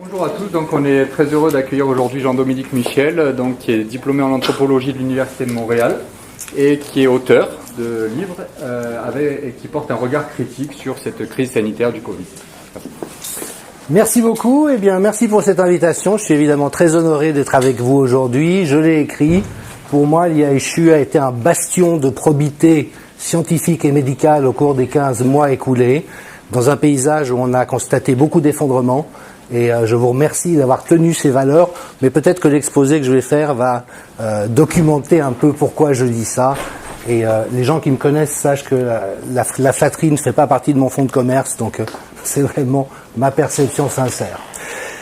Bonjour à tous, donc on est très heureux d'accueillir aujourd'hui Jean-Dominique Michel, donc, qui est diplômé en anthropologie de l'Université de Montréal et qui est auteur de livres et qui porte un regard critique sur cette crise sanitaire du Covid. Merci beaucoup, eh bien merci pour cette invitation. Je suis évidemment très honoré d'être avec vous aujourd'hui. Je l'ai écrit. Pour moi, l'IHU a été un bastion de probité scientifique et médicale au cours des 15 mois écoulés, dans un paysage où on a constaté beaucoup d'effondrements. Et je vous remercie d'avoir tenu ces valeurs, mais peut-être que l'exposé que je vais faire va documenter un peu pourquoi je dis ça. Et les gens qui me connaissent sachent que la flatterie ne fait pas partie de mon fonds de commerce, donc c'est vraiment ma perception sincère.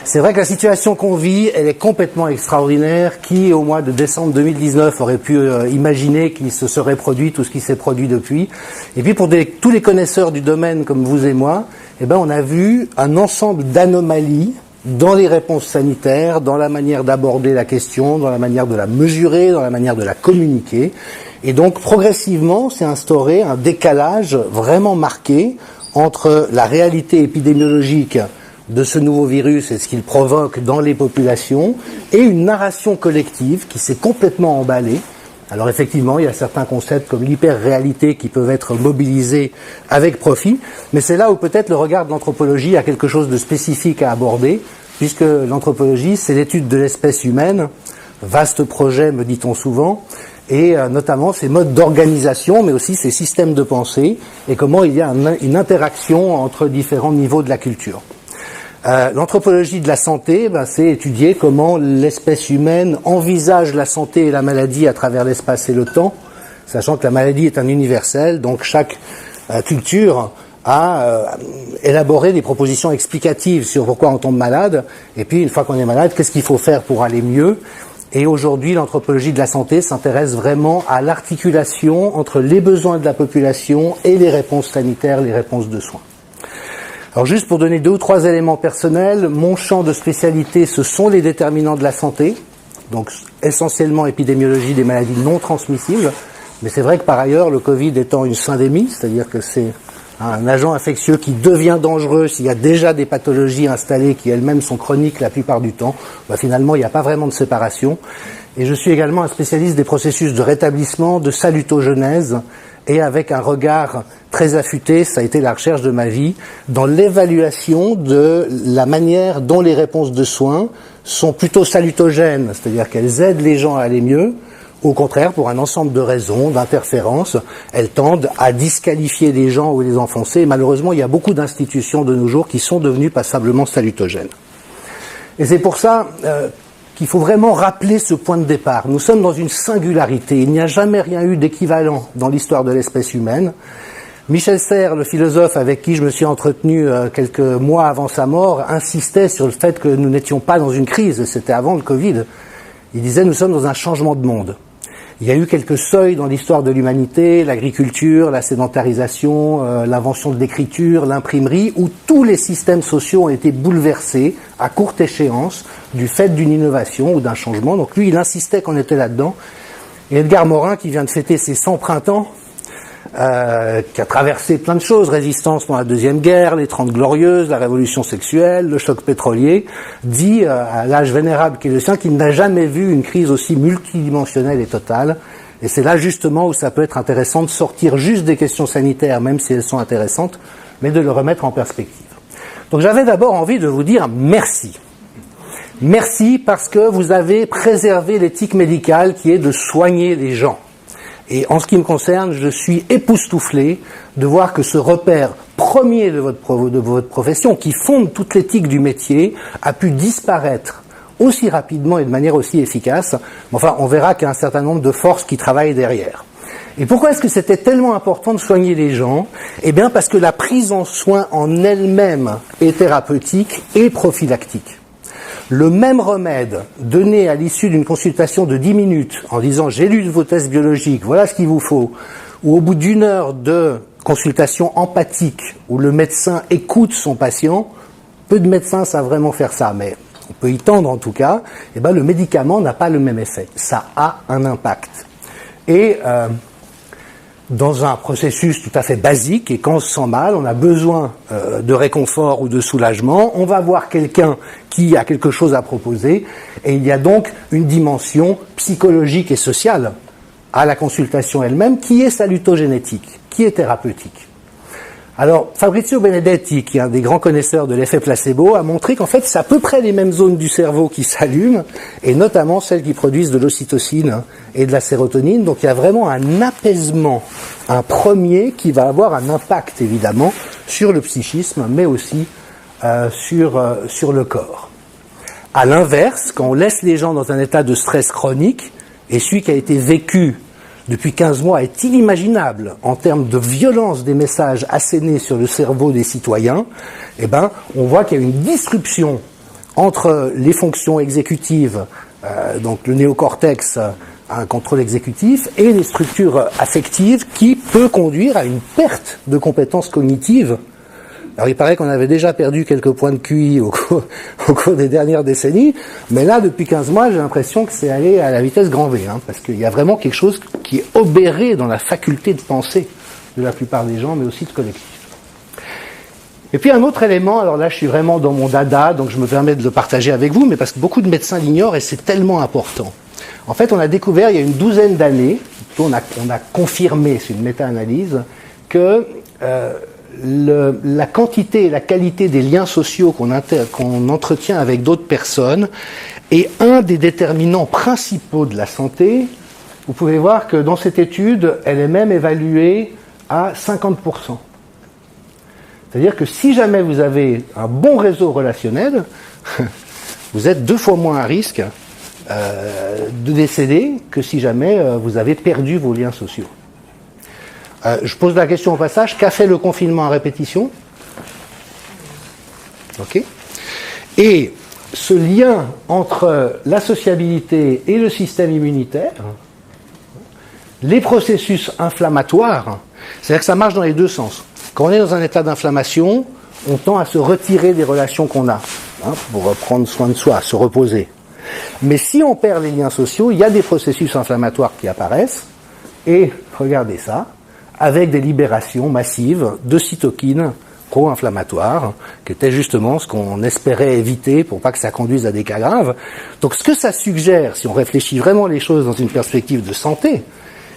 C'est vrai que la situation qu'on vit, elle est complètement extraordinaire. Qui, au mois de décembre 2019, aurait pu imaginer qu'il se serait produit tout ce qui s'est produit depuis? Et puis pour tous les connaisseurs du domaine comme vous et moi, eh ben, on a vu un ensemble d'anomalies dans les réponses sanitaires, dans la manière d'aborder la question, dans la manière de la mesurer, dans la manière de la communiquer. Et donc, progressivement, s'est instauré un décalage vraiment marqué entre la réalité épidémiologique de ce nouveau virus et ce qu'il provoque dans les populations et une narration collective qui s'est complètement emballée. Alors effectivement, il y a certains concepts comme l'hyper-réalité qui peuvent être mobilisés avec profit, mais c'est là où peut-être le regard de l'anthropologie a quelque chose de spécifique à aborder, puisque l'anthropologie, c'est l'étude de l'espèce humaine, vaste projet, me dit-on souvent, et notamment ses modes d'organisation, mais aussi ses systèmes de pensée, et comment il y a une interaction entre différents niveaux de la culture. L'anthropologie de la santé, c'est étudier comment l'espèce humaine envisage la santé et la maladie à travers l'espace et le temps, sachant que la maladie est un universel, donc chaque culture a élaboré des propositions explicatives sur pourquoi on tombe malade, et puis une fois qu'on est malade, qu'est-ce qu'il faut faire pour aller mieux. Et aujourd'hui, l'anthropologie de la santé s'intéresse vraiment à l'articulation entre les besoins de la population et les réponses sanitaires, les réponses de soins. Alors juste pour donner 2 ou 3 éléments personnels, mon champ de spécialité, ce sont les déterminants de la santé, donc essentiellement épidémiologie des maladies non transmissibles, mais c'est vrai que par ailleurs, le Covid étant une syndémie, c'est-à-dire que c'est un agent infectieux qui devient dangereux s'il y a déjà des pathologies installées qui elles-mêmes sont chroniques la plupart du temps, finalement il n'y a pas vraiment de séparation. Et je suis également un spécialiste des processus de rétablissement, de salutogenèse, et avec un regard très affûté, ça a été la recherche de ma vie, dans l'évaluation de la manière dont les réponses de soins sont plutôt salutogènes, c'est-à-dire qu'elles aident les gens à aller mieux. Au contraire, pour un ensemble de raisons, d'interférences, elles tendent à disqualifier les gens ou les enfoncer. Et malheureusement, il y a beaucoup d'institutions de nos jours qui sont devenues passablement salutogènes. Et c'est pour ça qu'il faut vraiment rappeler ce point de départ. Nous sommes dans une singularité. Il n'y a jamais rien eu d'équivalent dans l'histoire de l'espèce humaine. Michel Serres, le philosophe avec qui je me suis entretenu quelques mois avant sa mort, insistait sur le fait que nous n'étions pas dans une crise, c'était avant le Covid. Il disait « nous sommes dans un changement de monde ». Il y a eu quelques seuils dans l'histoire de l'humanité, l'agriculture, la sédentarisation, l'invention de l'écriture, l'imprimerie, où tous les systèmes sociaux ont été bouleversés à courte échéance du fait d'une innovation ou d'un changement. Donc lui, il insistait qu'on était là-dedans. Et Edgar Morin, qui vient de fêter ses 100 printemps, qui a traversé plein de choses, résistance pendant la Deuxième Guerre, les 30 Glorieuses, la révolution sexuelle, le choc pétrolier, dit à l'âge vénérable qui est le sien qu'il n'a jamais vu une crise aussi multidimensionnelle et totale. Et c'est là justement où ça peut être intéressant de sortir juste des questions sanitaires, même si elles sont intéressantes, mais de le remettre en perspective. Donc j'avais d'abord envie de vous dire merci. Merci parce que vous avez préservé l'éthique médicale qui est de soigner les gens. Et en ce qui me concerne, je suis époustouflé de voir que ce repère premier de votre profession, qui fonde toute l'éthique du métier, a pu disparaître aussi rapidement et de manière aussi efficace. Enfin, on verra qu'il y a un certain nombre de forces qui travaillent derrière. Et pourquoi est-ce que c'était tellement important de soigner les gens? Eh bien, parce que la prise en soin en elle-même est thérapeutique et prophylactique. Le même remède donné à l'issue d'une consultation de 10 minutes en disant « j'ai lu vos tests biologiques, voilà ce qu'il vous faut », ou au bout d'1 heure de consultation empathique où le médecin écoute son patient, peu de médecins savent vraiment faire ça, mais on peut y tendre en tout cas, eh ben, le médicament n'a pas le même effet. Ça a un impact. Et dans un processus tout à fait basique, et quand on se sent mal, on a besoin de réconfort ou de soulagement, on va voir quelqu'un qui a quelque chose à proposer, et il y a donc une dimension psychologique et sociale à la consultation elle-même qui est salutogénétique, qui est thérapeutique. Alors, Fabrizio Benedetti, qui est un des grands connaisseurs de l'effet placebo, a montré qu'en fait, c'est à peu près les mêmes zones du cerveau qui s'allument, et notamment celles qui produisent de l'ocytocine et de la sérotonine. Donc, il y a vraiment un apaisement, un premier, qui va avoir un impact, évidemment, sur le psychisme, mais aussi sur le corps. À l'inverse, quand on laisse les gens dans un état de stress chronique, et celui qui a été vécu depuis 15 mois est inimaginable en termes de violence des messages assénés sur le cerveau des citoyens, eh ben, on voit qu'il y a une disruption entre les fonctions exécutives, donc le néocortex, un contrôle exécutif, et les structures affectives qui peut conduire à une perte de compétences cognitives. Alors il paraît qu'on avait déjà perdu quelques points de QI au cours des dernières décennies, mais là, depuis 15 mois, j'ai l'impression que c'est allé à la vitesse grand V, parce qu'il y a vraiment quelque chose qui est obéré dans la faculté de penser de la plupart des gens, mais aussi de collectif. Et puis un autre élément, alors là je suis vraiment dans mon dada, donc je me permets de le partager avec vous, mais parce que beaucoup de médecins l'ignorent et c'est tellement important. En fait, on a découvert il y a une douzaine d'années, on a confirmé, c'est une méta-analyse, que la quantité et la qualité des liens sociaux qu'on entretient avec d'autres personnes est un des déterminants principaux de la santé. Vous pouvez voir que dans cette étude, elle est même évaluée à 50%. C'est-à-dire que si jamais vous avez un bon réseau relationnel, vous êtes 2 fois moins à risque de décéder que si jamais vous avez perdu vos liens sociaux. Je pose la question au passage, qu'a fait le confinement à répétition ? Ok. Et ce lien entre la sociabilité et le système immunitaire, les processus inflammatoires, c'est-à-dire que ça marche dans les deux sens. Quand on est dans un état d'inflammation, on tend à se retirer des relations qu'on a, pour prendre soin de soi, se reposer. Mais si on perd les liens sociaux, il y a des processus inflammatoires qui apparaissent, et regardez ça, avec des libérations massives de cytokines pro-inflammatoires, qui était justement ce qu'on espérait éviter pour pas que ça conduise à des cas graves. Donc ce que ça suggère, si on réfléchit vraiment les choses dans une perspective de santé,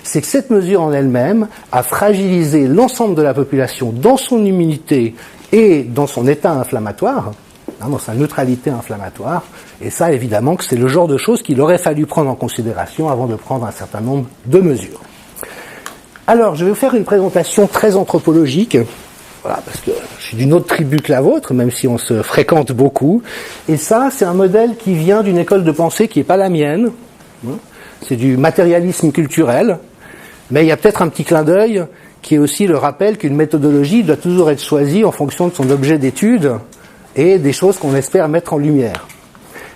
c'est que cette mesure en elle-même a fragilisé l'ensemble de la population dans son immunité et dans son état inflammatoire, dans sa neutralité inflammatoire, et ça évidemment que c'est le genre de choses qu'il aurait fallu prendre en considération avant de prendre un certain nombre de mesures. Alors, je vais vous faire une présentation très anthropologique, voilà, parce que je suis d'une autre tribu que la vôtre, même si on se fréquente beaucoup. Et ça, c'est un modèle qui vient d'une école de pensée qui n'est pas la mienne. C'est du matérialisme culturel. Mais il y a peut-être un petit clin d'œil qui est aussi le rappel qu'une méthodologie doit toujours être choisie en fonction de son objet d'étude et des choses qu'on espère mettre en lumière.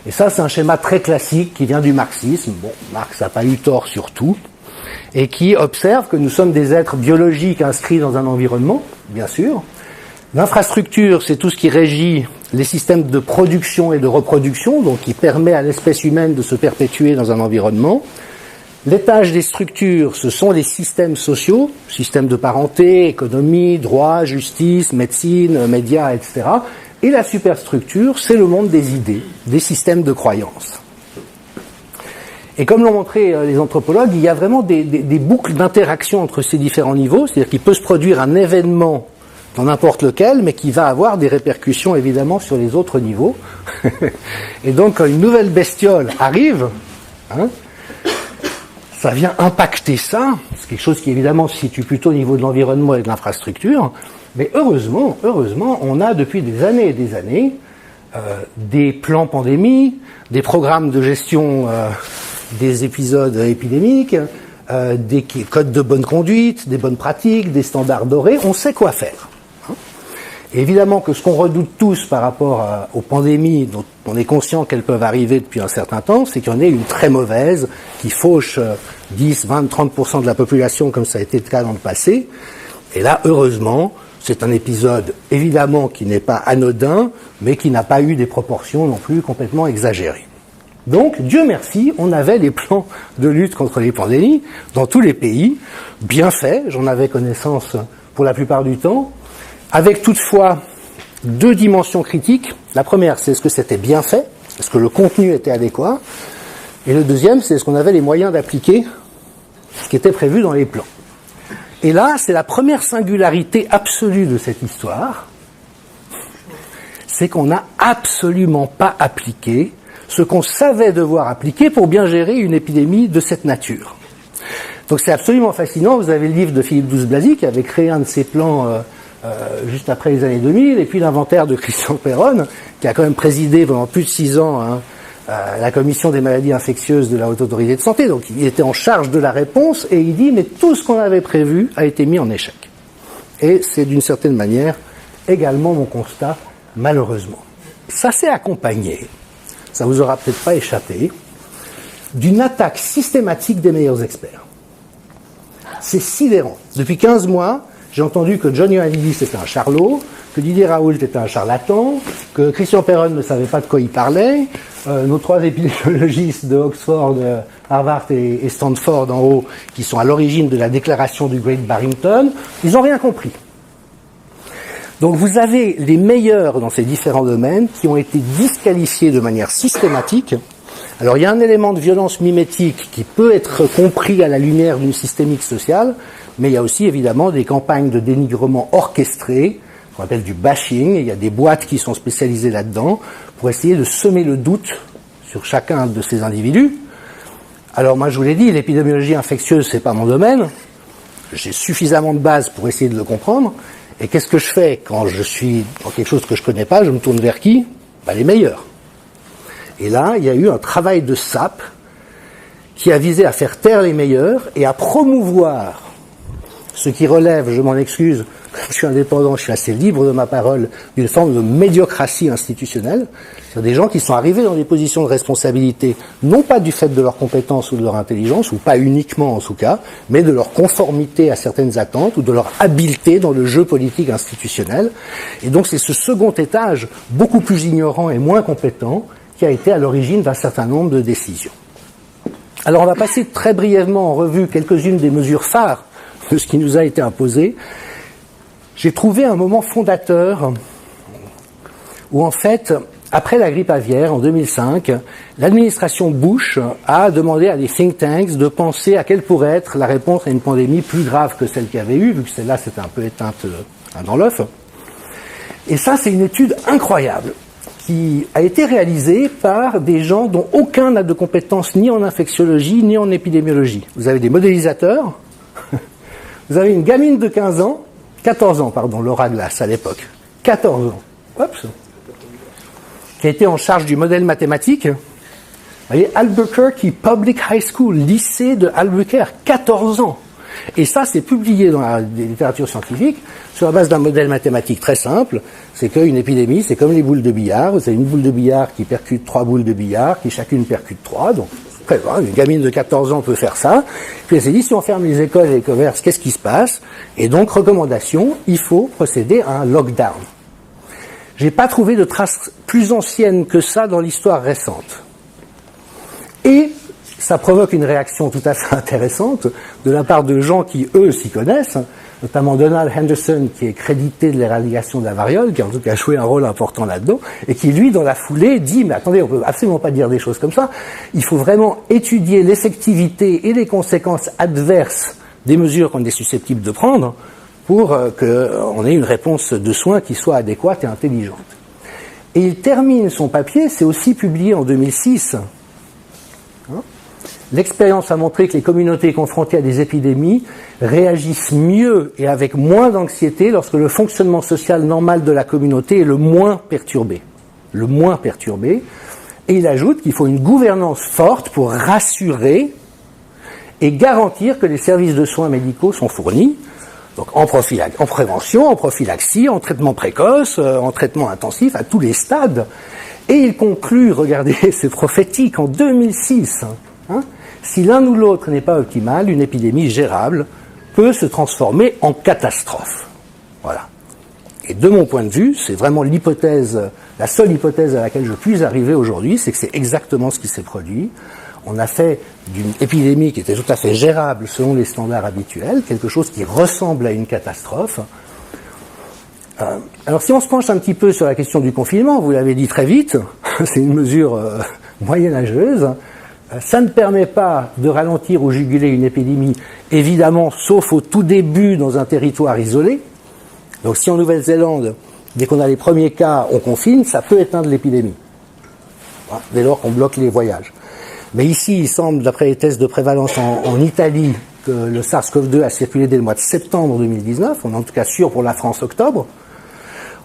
Et ça, c'est un schéma très classique qui vient du marxisme. Bon, Marx n'a pas eu tort sur tout. Et qui observe que nous sommes des êtres biologiques inscrits dans un environnement, bien sûr. L'infrastructure, c'est tout ce qui régit les systèmes de production et de reproduction, donc qui permet à l'espèce humaine de se perpétuer dans un environnement. L'étage des structures, ce sont les systèmes sociaux, systèmes de parenté, économie, droit, justice, médecine, médias, etc. Et la superstructure, c'est le monde des idées, des systèmes de croyances. Et comme l'ont montré les anthropologues, il y a vraiment des boucles d'interaction entre ces différents niveaux, c'est-à-dire qu'il peut se produire un événement dans n'importe lequel, mais qui va avoir des répercussions évidemment sur les autres niveaux. Et donc quand une nouvelle bestiole arrive, ça vient impacter ça, c'est quelque chose qui évidemment se situe plutôt au niveau de l'environnement et de l'infrastructure, mais heureusement, on a depuis des années et des années des plans pandémie, des programmes de gestion des épisodes épidémiques, des codes de bonne conduite, des bonnes pratiques, des standards dorés, on sait quoi faire. Et évidemment que ce qu'on redoute tous par rapport aux pandémies, dont on est conscient qu'elles peuvent arriver depuis un certain temps, c'est qu'il y en ait une très mauvaise, qui fauche 10, 20, 30% de la population, comme ça a été le cas dans le passé. Et là, heureusement, c'est un épisode évidemment qui n'est pas anodin, mais qui n'a pas eu des proportions non plus complètement exagérées. Donc, Dieu merci, on avait des plans de lutte contre les pandémies dans tous les pays, bien faits, j'en avais connaissance pour la plupart du temps, avec toutefois deux dimensions critiques. La première, c'est est-ce que c'était bien fait, est-ce que le contenu était adéquat, et le deuxième, c'est est-ce qu'on avait les moyens d'appliquer ce qui était prévu dans les plans. Et là, c'est la première singularité absolue de cette histoire, c'est qu'on n'a absolument pas appliqué ce qu'on savait devoir appliquer pour bien gérer une épidémie de cette nature. Donc c'est absolument fascinant. Vous avez le livre de Philippe Douste-Blazy qui avait créé un de ces plans juste après les années 2000, et puis l'inventaire de Christian Perron, qui a quand même présidé pendant plus de 6 ans la commission des maladies infectieuses de la Haute Autorité de Santé. Donc il était en charge de la réponse, et il dit mais tout ce qu'on avait prévu a été mis en échec. Et c'est d'une certaine manière également mon constat, malheureusement. Ça s'est accompagné, ça vous aura peut-être pas échappé, d'une attaque systématique des meilleurs experts. C'est sidérant. Depuis 15 mois, j'ai entendu que John Ioannidis était un charlot, que Didier Raoult était un charlatan, que Christian Perron ne savait pas de quoi il parlait, nos 3 épidémiologistes de Oxford, Harvard et Stanford en haut, qui sont à l'origine de la déclaration du Great Barrington, ils n'ont rien compris. Donc vous avez les meilleurs dans ces différents domaines qui ont été disqualifiés de manière systématique. Alors il y a un élément de violence mimétique qui peut être compris à la lumière d'une systémique sociale, mais il y a aussi évidemment des campagnes de dénigrement orchestrées, qu'on appelle du bashing, et il y a des boîtes qui sont spécialisées là-dedans, pour essayer de semer le doute sur chacun de ces individus. Alors moi je vous l'ai dit, l'épidémiologie infectieuse c'est pas mon domaine, j'ai suffisamment de base pour essayer de le comprendre. Et qu'est-ce que je fais quand je suis dans quelque chose que je connais pas? Je me tourne vers qui? Les meilleurs. Et là, il y a eu un travail de sape qui a visé à faire taire les meilleurs et à promouvoir ce qui relève, je m'en excuse, je suis indépendant, je suis assez libre de ma parole, d'une forme de médiocratie institutionnelle. C'est-à-dire des gens qui sont arrivés dans des positions de responsabilité, non pas du fait de leur compétence ou de leur intelligence, ou pas uniquement en tout cas, mais de leur conformité à certaines attentes ou de leur habileté dans le jeu politique institutionnel. Et donc c'est ce second étage, beaucoup plus ignorant et moins compétent, qui a été à l'origine d'un certain nombre de décisions. Alors on va passer très brièvement en revue quelques-unes des mesures phares de ce qui nous a été imposé. J'ai trouvé un moment fondateur où en fait, après la grippe aviaire en 2005, l'administration Bush a demandé à des think tanks de penser à quelle pourrait être la réponse à une pandémie plus grave que celle qu'il y avait eu, vu que celle-là c'était un peu éteinte dans l'œuf. Et ça, c'est une étude incroyable qui a été réalisée par des gens dont aucun n'a de compétences ni en infectiologie ni en épidémiologie. Vous avez des modélisateurs, vous avez une gamine de 14 ans, Laura Glass à l'époque, 14 ans, qui a été en charge du modèle mathématique. Vous voyez, Albuquerque Public High School, lycée de Albuquerque, 14 ans. Et ça, c'est publié dans la littérature scientifique sur la base d'un modèle mathématique très simple. C'est qu'une épidémie, c'est comme les boules de billard. Vous avez une boule de billard qui percute 3 boules de billard, qui chacune percute 3. Donc, une gamine de 14 ans peut faire ça. Puis elle s'est dit, si on ferme les écoles et les commerces, qu'est-ce qui se passe? Et donc, recommandation, il faut procéder à un lockdown. J'ai pas trouvé de traces plus anciennes que ça dans l'histoire récente. Et ça provoque une réaction tout à fait intéressante de la part de gens qui, eux, s'y connaissent, notamment Donald Henderson, qui est crédité de l'éradication de la variole, qui en tout cas a joué un rôle important là-dedans, et qui, lui, dans la foulée, dit « Mais attendez, on peut absolument pas dire des choses comme ça. Il faut vraiment étudier l'effectivité et les conséquences adverses des mesures qu'on est susceptible de prendre pour qu'on ait une réponse de soins qui soit adéquate et intelligente. » Et il termine son papier, c'est aussi publié en 2006. L'expérience a montré que les communautés confrontées à des épidémies réagissent mieux et avec moins d'anxiété lorsque le fonctionnement social normal de la communauté est le moins perturbé. Le moins perturbé. Et il ajoute qu'il faut une gouvernance forte pour rassurer et garantir que les services de soins médicaux sont fournis. Donc en prévention, en prophylaxie, en traitement précoce, en traitement intensif, à tous les stades. Et il conclut, regardez, c'est prophétique, en 2006, si l'un ou l'autre n'est pas optimal, une épidémie gérable peut se transformer en catastrophe. Voilà. Et de mon point de vue, c'est vraiment l'hypothèse, la seule hypothèse à laquelle je puis arriver aujourd'hui, c'est que c'est exactement ce qui s'est produit. On a fait d'une épidémie qui était tout à fait gérable selon les standards habituels, quelque chose qui ressemble à une catastrophe. Alors si on se penche un petit peu sur la question du confinement, vous l'avez dit très vite, c'est une mesure moyenâgeuse, ça ne permet pas de ralentir ou juguler une épidémie, évidemment, sauf au tout début dans un territoire isolé. Donc si en Nouvelle-Zélande, dès qu'on a les premiers cas, on confine, ça peut éteindre l'épidémie, dès lors qu'on bloque les voyages. Mais ici, il semble, d'après les tests de prévalence en Italie, que le SARS-CoV-2 a circulé dès le mois de septembre 2019, on est en tout cas sûr pour la France octobre.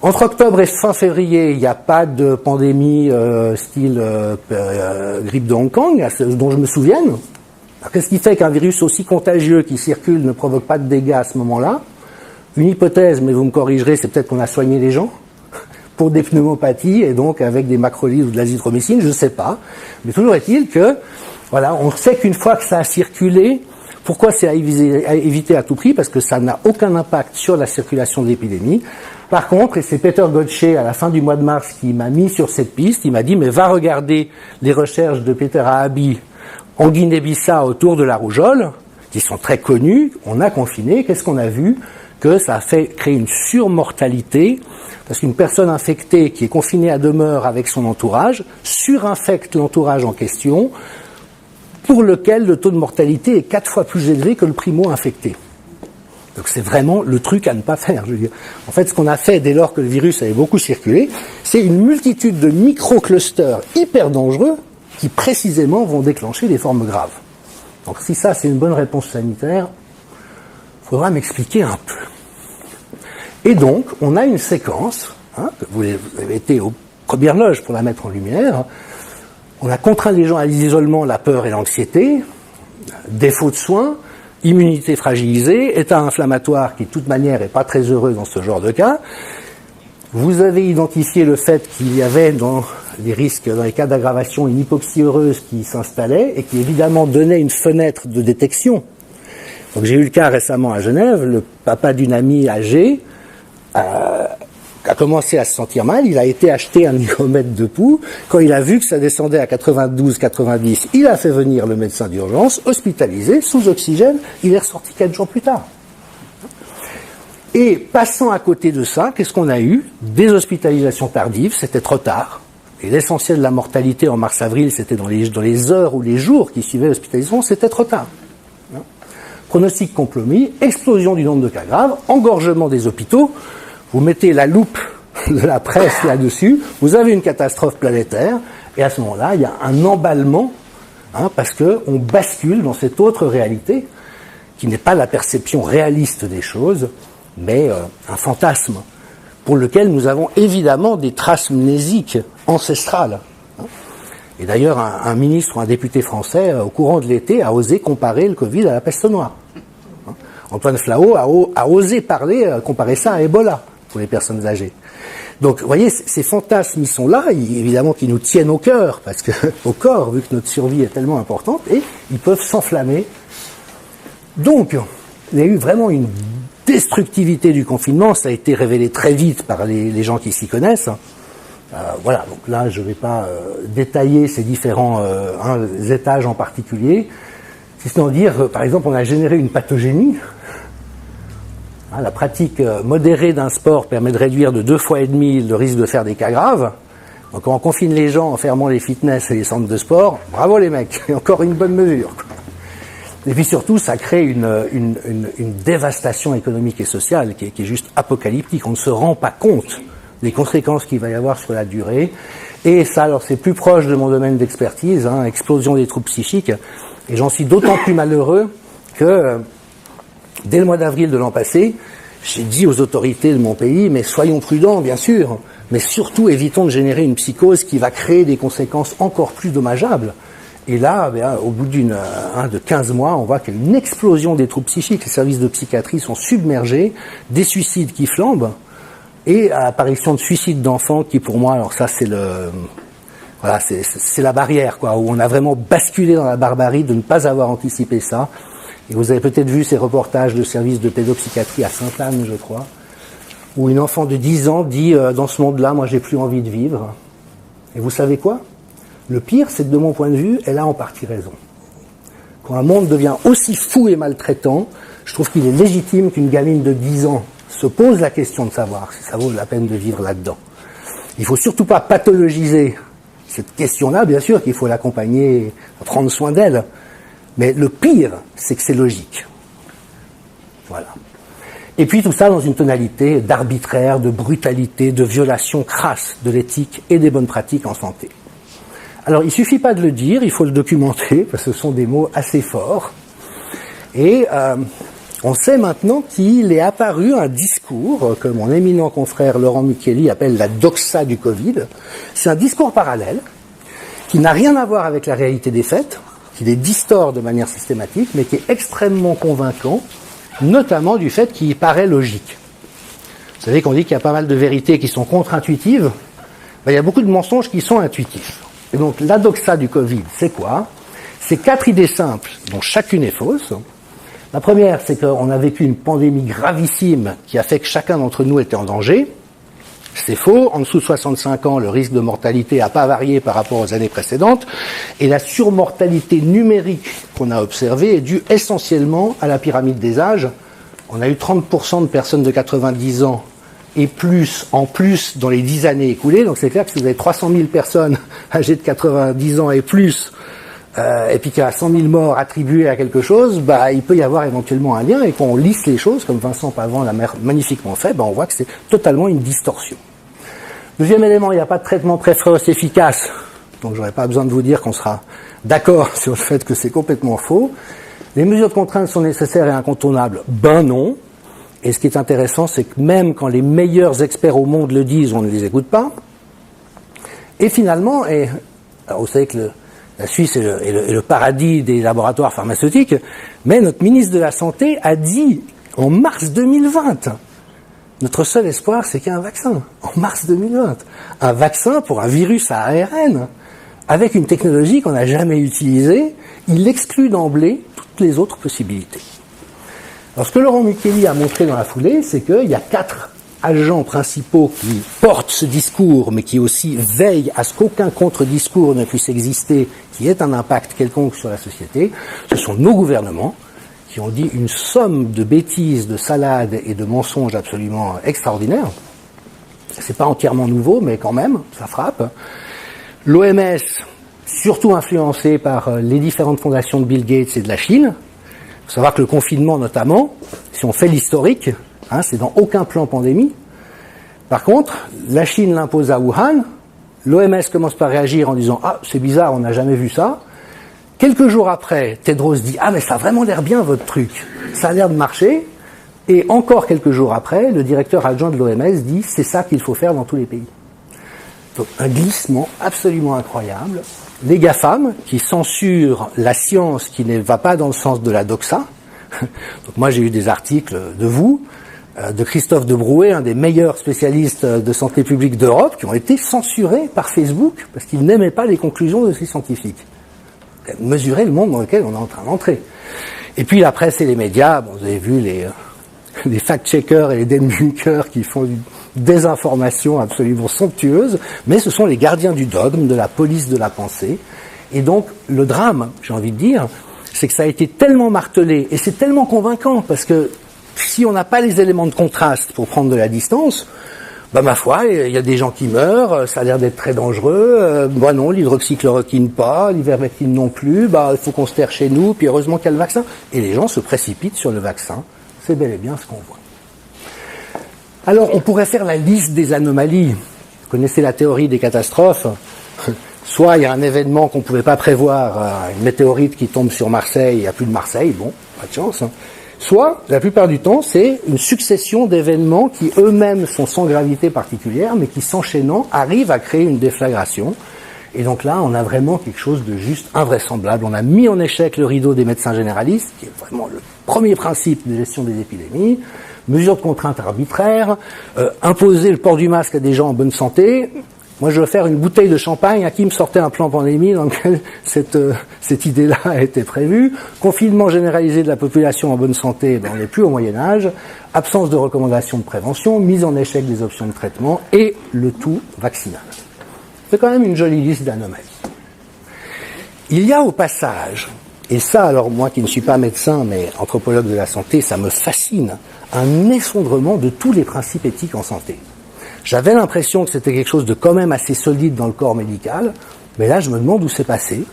Entre octobre et fin février, il n'y a pas de pandémie style grippe de Hong Kong, dont je me souvienne. Qu'est-ce qui fait qu'un virus aussi contagieux qui circule ne provoque pas de dégâts à ce moment-là? Une hypothèse, mais vous me corrigerez, c'est peut-être qu'on a soigné les gens pour des pneumopathies et donc avec des macrolides ou de l'azithromycine, je ne sais pas. Mais toujours est-il que, voilà, on sait qu'une fois que ça a circulé, pourquoi c'est à éviter à tout prix? Parce que ça n'a aucun impact sur la circulation de l'épidémie. Par contre, et c'est Peter Gotche à la fin du mois de mars qui m'a mis sur cette piste, il m'a dit, mais va regarder les recherches de Peter Ahabi en Guinée-Bissau autour de la rougeole, qui sont très connues. On a confiné, qu'est-ce qu'on a vu? Que ça a fait créer une surmortalité, parce qu'une personne infectée qui est confinée à demeure avec son entourage surinfecte l'entourage en question, pour lequel le taux de mortalité est 4 fois plus élevé que le primo-infecté. Donc c'est vraiment le truc à ne pas faire. Je veux dire. En fait, ce qu'on a fait dès lors que le virus avait beaucoup circulé, c'est une multitude de micro-clusters hyper dangereux qui précisément vont déclencher des formes graves. Donc si ça c'est une bonne réponse sanitaire, il faudra m'expliquer un peu. Et donc, on a une séquence, vous avez été aux premières loges pour la mettre en lumière. On a contraint les gens à l'isolement, la peur et l'anxiété, défaut de soins, immunité fragilisée, état inflammatoire qui de toute manière n'est pas très heureux dans ce genre de cas. Vous avez identifié le fait qu'il y avait dans les risques, dans les cas d'aggravation, une hypoxie heureuse qui s'installait et qui évidemment donnait une fenêtre de détection. Donc j'ai eu le cas récemment à Genève, le papa d'une amie âgée a commencé à se sentir mal, il a été acheter un hygromètre de pouls, quand il a vu que ça descendait à 92-90, il a fait venir le médecin d'urgence, hospitalisé, sous oxygène, il est ressorti 4 jours plus tard. Et passant à côté de ça, qu'est-ce qu'on a eu? Des hospitalisations tardives, c'était trop tard. Et l'essentiel de la mortalité en mars-avril, c'était dans les heures ou les jours qui suivaient l'hospitalisation, c'était trop tard. Pronostic compromis, explosion du nombre de cas graves, engorgement des hôpitaux. Vous mettez la loupe de la presse là-dessus, vous avez une catastrophe planétaire, et à ce moment-là, il y a un emballement, parce qu'on bascule dans cette autre réalité, qui n'est pas la perception réaliste des choses, mais un fantasme, pour lequel nous avons évidemment des traces mnésiques ancestrales. Et d'ailleurs, un ministre ou un député français, au courant de l'été, a osé comparer le Covid à la peste noire. Antoine Flahault a osé comparer ça à Ebola, pour les personnes âgées. Donc, vous voyez, ces fantasmes, ils sont là, évidemment, qui nous tiennent au cœur, parce que, au corps, vu que notre survie est tellement importante, et ils peuvent s'enflammer. Donc, il y a eu vraiment une destructivité du confinement, ça a été révélé très vite par les gens qui s'y connaissent. Voilà, donc là, je ne vais pas détailler ces différents étages en particulier, si ce n'est en dire, par exemple, on a généré une pathogénie. La pratique modérée d'un sport permet de réduire de 2,5 fois le risque de faire des cas graves. Donc quand on confine les gens en fermant les fitness et les centres de sport, bravo les mecs, c'est encore une bonne mesure. Et puis surtout, ça crée une dévastation économique et sociale qui est juste apocalyptique. On ne se rend pas compte des conséquences qu'il va y avoir sur la durée. Et ça, alors c'est plus proche de mon domaine d'expertise, explosion des troubles psychiques. Et j'en suis d'autant plus malheureux que dès le mois d'avril de l'an passé, j'ai dit aux autorités de mon pays, mais soyons prudents, bien sûr, mais surtout évitons de générer une psychose qui va créer des conséquences encore plus dommageables. Et là, au bout de 15 mois, on voit qu'il y a une explosion des troubles psychiques. Les services de psychiatrie sont submergés, des suicides qui flambent, et à l'apparition de suicides d'enfants qui, pour moi, alors ça c'est c'est la barrière, quoi, où on a vraiment basculé dans la barbarie de ne pas avoir anticipé ça. Et vous avez peut-être vu ces reportages de services de pédopsychiatrie à Sainte-Anne, je crois, où une enfant de 10 ans dit dans ce monde-là, moi j'ai plus envie de vivre. Et vous savez quoi? Le pire, c'est que de mon point de vue, elle a en partie raison. Quand un monde devient aussi fou et maltraitant, je trouve qu'il est légitime qu'une gamine de 10 ans se pose la question de savoir si ça vaut la peine de vivre là-dedans. Il ne faut surtout pas pathologiser cette question-là, bien sûr qu'il faut l'accompagner, prendre soin d'elle. Mais le pire, c'est que c'est logique. Voilà. Et puis tout ça dans une tonalité d'arbitraire, de brutalité, de violation crasse de l'éthique et des bonnes pratiques en santé. Alors il suffit pas de le dire, il faut le documenter, parce que ce sont des mots assez forts. Et on sait maintenant qu'il est apparu un discours que mon éminent confrère Laurent Micheli appelle la doxa du Covid. C'est un discours parallèle qui n'a rien à voir avec la réalité des faits, qui les distord de manière systématique, mais qui est extrêmement convaincant, notamment du fait qu'il paraît logique. Vous savez qu'on dit qu'il y a pas mal de vérités qui sont contre-intuitives, il y a beaucoup de mensonges qui sont intuitifs. Et donc la doxa du Covid, c'est quoi? C'est 4 idées simples, dont chacune est fausse. La première, c'est qu'on a vécu une pandémie gravissime qui a fait que chacun d'entre nous était en danger. C'est faux. En dessous de 65 ans, le risque de mortalité n'a pas varié par rapport aux années précédentes. Et la surmortalité numérique qu'on a observée est due essentiellement à la pyramide des âges. On a eu 30% de personnes de 90 ans et plus, en plus, dans les 10 années écoulées. Donc c'est clair que si vous avez 300 000 personnes âgées de 90 ans et plus, et puis qu'il y a 100 000 morts attribuées à quelque chose, il peut y avoir éventuellement un lien, et quand on lisse les choses, comme Vincent Pavant l'a magnifiquement fait, on voit que c'est totalement une distorsion. Deuxième élément, il n'y a pas de traitement précoce efficace, donc j'aurais pas besoin de vous dire qu'on sera d'accord sur le fait que c'est complètement faux. Les mesures de contrainte sont nécessaires et incontournables, non. Et ce qui est intéressant, c'est que même quand les meilleurs experts au monde le disent, on ne les écoute pas. Et finalement, alors vous savez que la Suisse est le paradis des laboratoires pharmaceutiques, mais notre ministre de la Santé a dit en mars 2020, notre seul espoir c'est qu'il y ait un vaccin, en mars 2020. Un vaccin pour un virus à ARN, avec une technologie qu'on n'a jamais utilisée, il exclut d'emblée toutes les autres possibilités. Alors ce que Laurent Micheli a montré dans la foulée, c'est qu'il y a 4 agents principaux qui portent ce discours, mais qui aussi veillent à ce qu'aucun contre-discours ne puisse exister, qui ait un impact quelconque sur la société. Ce sont nos gouvernements qui ont dit une somme de bêtises, de salades et de mensonges absolument extraordinaires. C'est pas entièrement nouveau, mais quand même, ça frappe. L'OMS, surtout influencée par les différentes fondations de Bill Gates et de la Chine. Il faut savoir que le confinement, notamment, si on fait l'historique, c'est dans aucun plan pandémie. Par contre, la Chine l'impose à Wuhan, l'OMS commence par réagir en disant « Ah, c'est bizarre, on n'a jamais vu ça ». Quelques jours après, Tedros dit « Ah, mais ça a vraiment l'air bien votre truc, ça a l'air de marcher ». Et encore quelques jours après, le directeur adjoint de l'OMS dit « C'est ça qu'il faut faire dans tous les pays ». Donc un glissement absolument incroyable. Les GAFAM, qui censurent la science qui ne va pas dans le sens de la doxa. Donc moi j'ai eu des articles de vous, de Christophe Debrouet, un des meilleurs spécialistes de santé publique d'Europe, qui ont été censurés par Facebook parce qu'ils n'aimaient pas les conclusions de ces scientifiques. Mesurer le monde dans lequel on est en train d'entrer. Et puis la presse et les médias, vous avez vu les fact-checkers et les debunkers qui font une désinformation absolument somptueuse, mais ce sont les gardiens du dogme, de la police de la pensée. Et donc le drame, j'ai envie de dire, c'est que ça a été tellement martelé, et c'est tellement convaincant, parce que si on n'a pas les éléments de contraste pour prendre de la distance, ma foi, il y a des gens qui meurent, ça a l'air d'être très dangereux, non, l'hydroxychloroquine pas, l'ivermectine non plus, il faut qu'on se terre chez nous, puis heureusement qu'il y a le vaccin. Et les gens se précipitent sur le vaccin, c'est bel et bien ce qu'on voit. Alors, on pourrait faire la liste des anomalies. Vous connaissez la théorie des catastrophes. Soit il y a un événement qu'on ne pouvait pas prévoir, une météorite qui tombe sur Marseille, il n'y a plus de Marseille, pas de chance. Soit, la plupart du temps, c'est une succession d'événements qui eux-mêmes sont sans gravité particulière, mais qui s'enchaînant arrivent à créer une déflagration. Et donc là, on a vraiment quelque chose de juste invraisemblable. On a mis en échec le rideau des médecins généralistes, qui est vraiment le premier principe de gestion des épidémies. Mesures de contrainte arbitraires, imposer le port du masque à des gens en bonne santé. Moi, je veux faire une bouteille de champagne. À qui me sortait un plan pandémie dans lequel cette idée-là a été prévue. Confinement généralisé de la population en bonne santé, on n'est plus au Moyen-Âge. Absence de recommandations de prévention, mise en échec des options de traitement et le tout vaccinal. C'est quand même une jolie liste d'anomalies. Il y a au passage, et ça, alors moi qui ne suis pas médecin mais anthropologue de la santé, ça me fascine, un effondrement de tous les principes éthiques en santé. J'avais l'impression que c'était quelque chose de quand même assez solide dans le corps médical, mais là je me demande où c'est passé,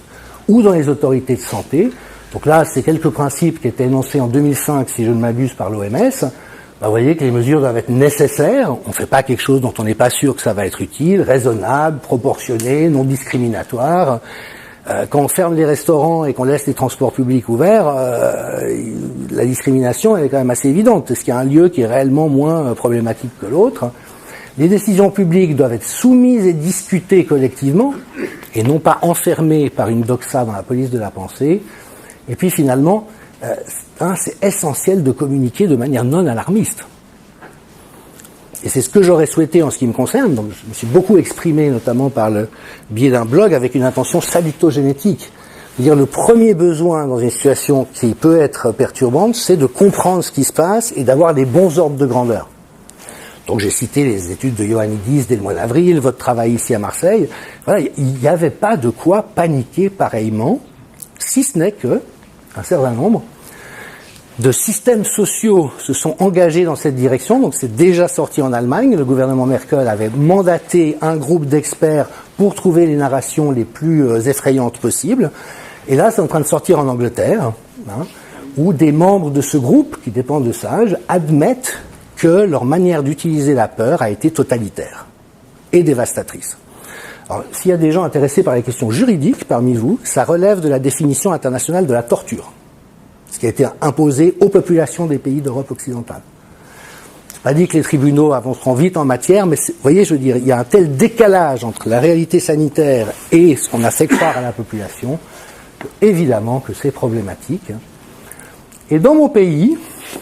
ou dans les autorités de santé. Donc là, c'est quelques principes qui étaient énoncés en 2005, si je ne m'abuse, par l'OMS. Vous voyez que les mesures doivent être nécessaires, on ne fait pas quelque chose dont on n'est pas sûr que ça va être utile, raisonnable, proportionné, non discriminatoire. Quand on ferme les restaurants et qu'on laisse les transports publics ouverts, la discrimination elle est quand même assez évidente. Est-ce qu'il y a un lieu qui est réellement moins problématique que l'autre ? Les décisions publiques doivent être soumises et discutées collectivement, et non pas enfermées par une doxa dans la police de la pensée. Et puis finalement, c'est essentiel de communiquer de manière non alarmiste. Et c'est ce que j'aurais souhaité en ce qui me concerne. Donc, je me suis beaucoup exprimé, notamment par le biais d'un blog, avec une intention salutogénétique. C'est-à-dire, le premier besoin dans une situation qui peut être perturbante, c'est de comprendre ce qui se passe et d'avoir les bons ordres de grandeur. Donc, j'ai cité les études de Ioannidis dès le mois d'avril, votre travail ici à Marseille. Voilà, il n'y avait pas de quoi paniquer pareillement, si ce n'est que un certain nombre de systèmes sociaux se sont engagés dans cette direction. Donc c'est déjà sorti en Allemagne. Le gouvernement Merkel avait mandaté un groupe d'experts pour trouver les narrations les plus effrayantes possibles. Et là, c'est en train de sortir en Angleterre, où des membres de ce groupe, qui dépendent de Sage, admettent que leur manière d'utiliser la peur a été totalitaire et dévastatrice. Alors, s'il y a des gens intéressés par les questions juridiques parmi vous, ça relève de la définition internationale de la torture, ce qui a été imposé aux populations des pays d'Europe occidentale. C'est pas dit que les tribunaux avanceront vite en matière, mais vous voyez, je veux dire, il y a un tel décalage entre la réalité sanitaire et ce qu'on a fait croire à la population, évidemment que c'est problématique. Et dans mon pays,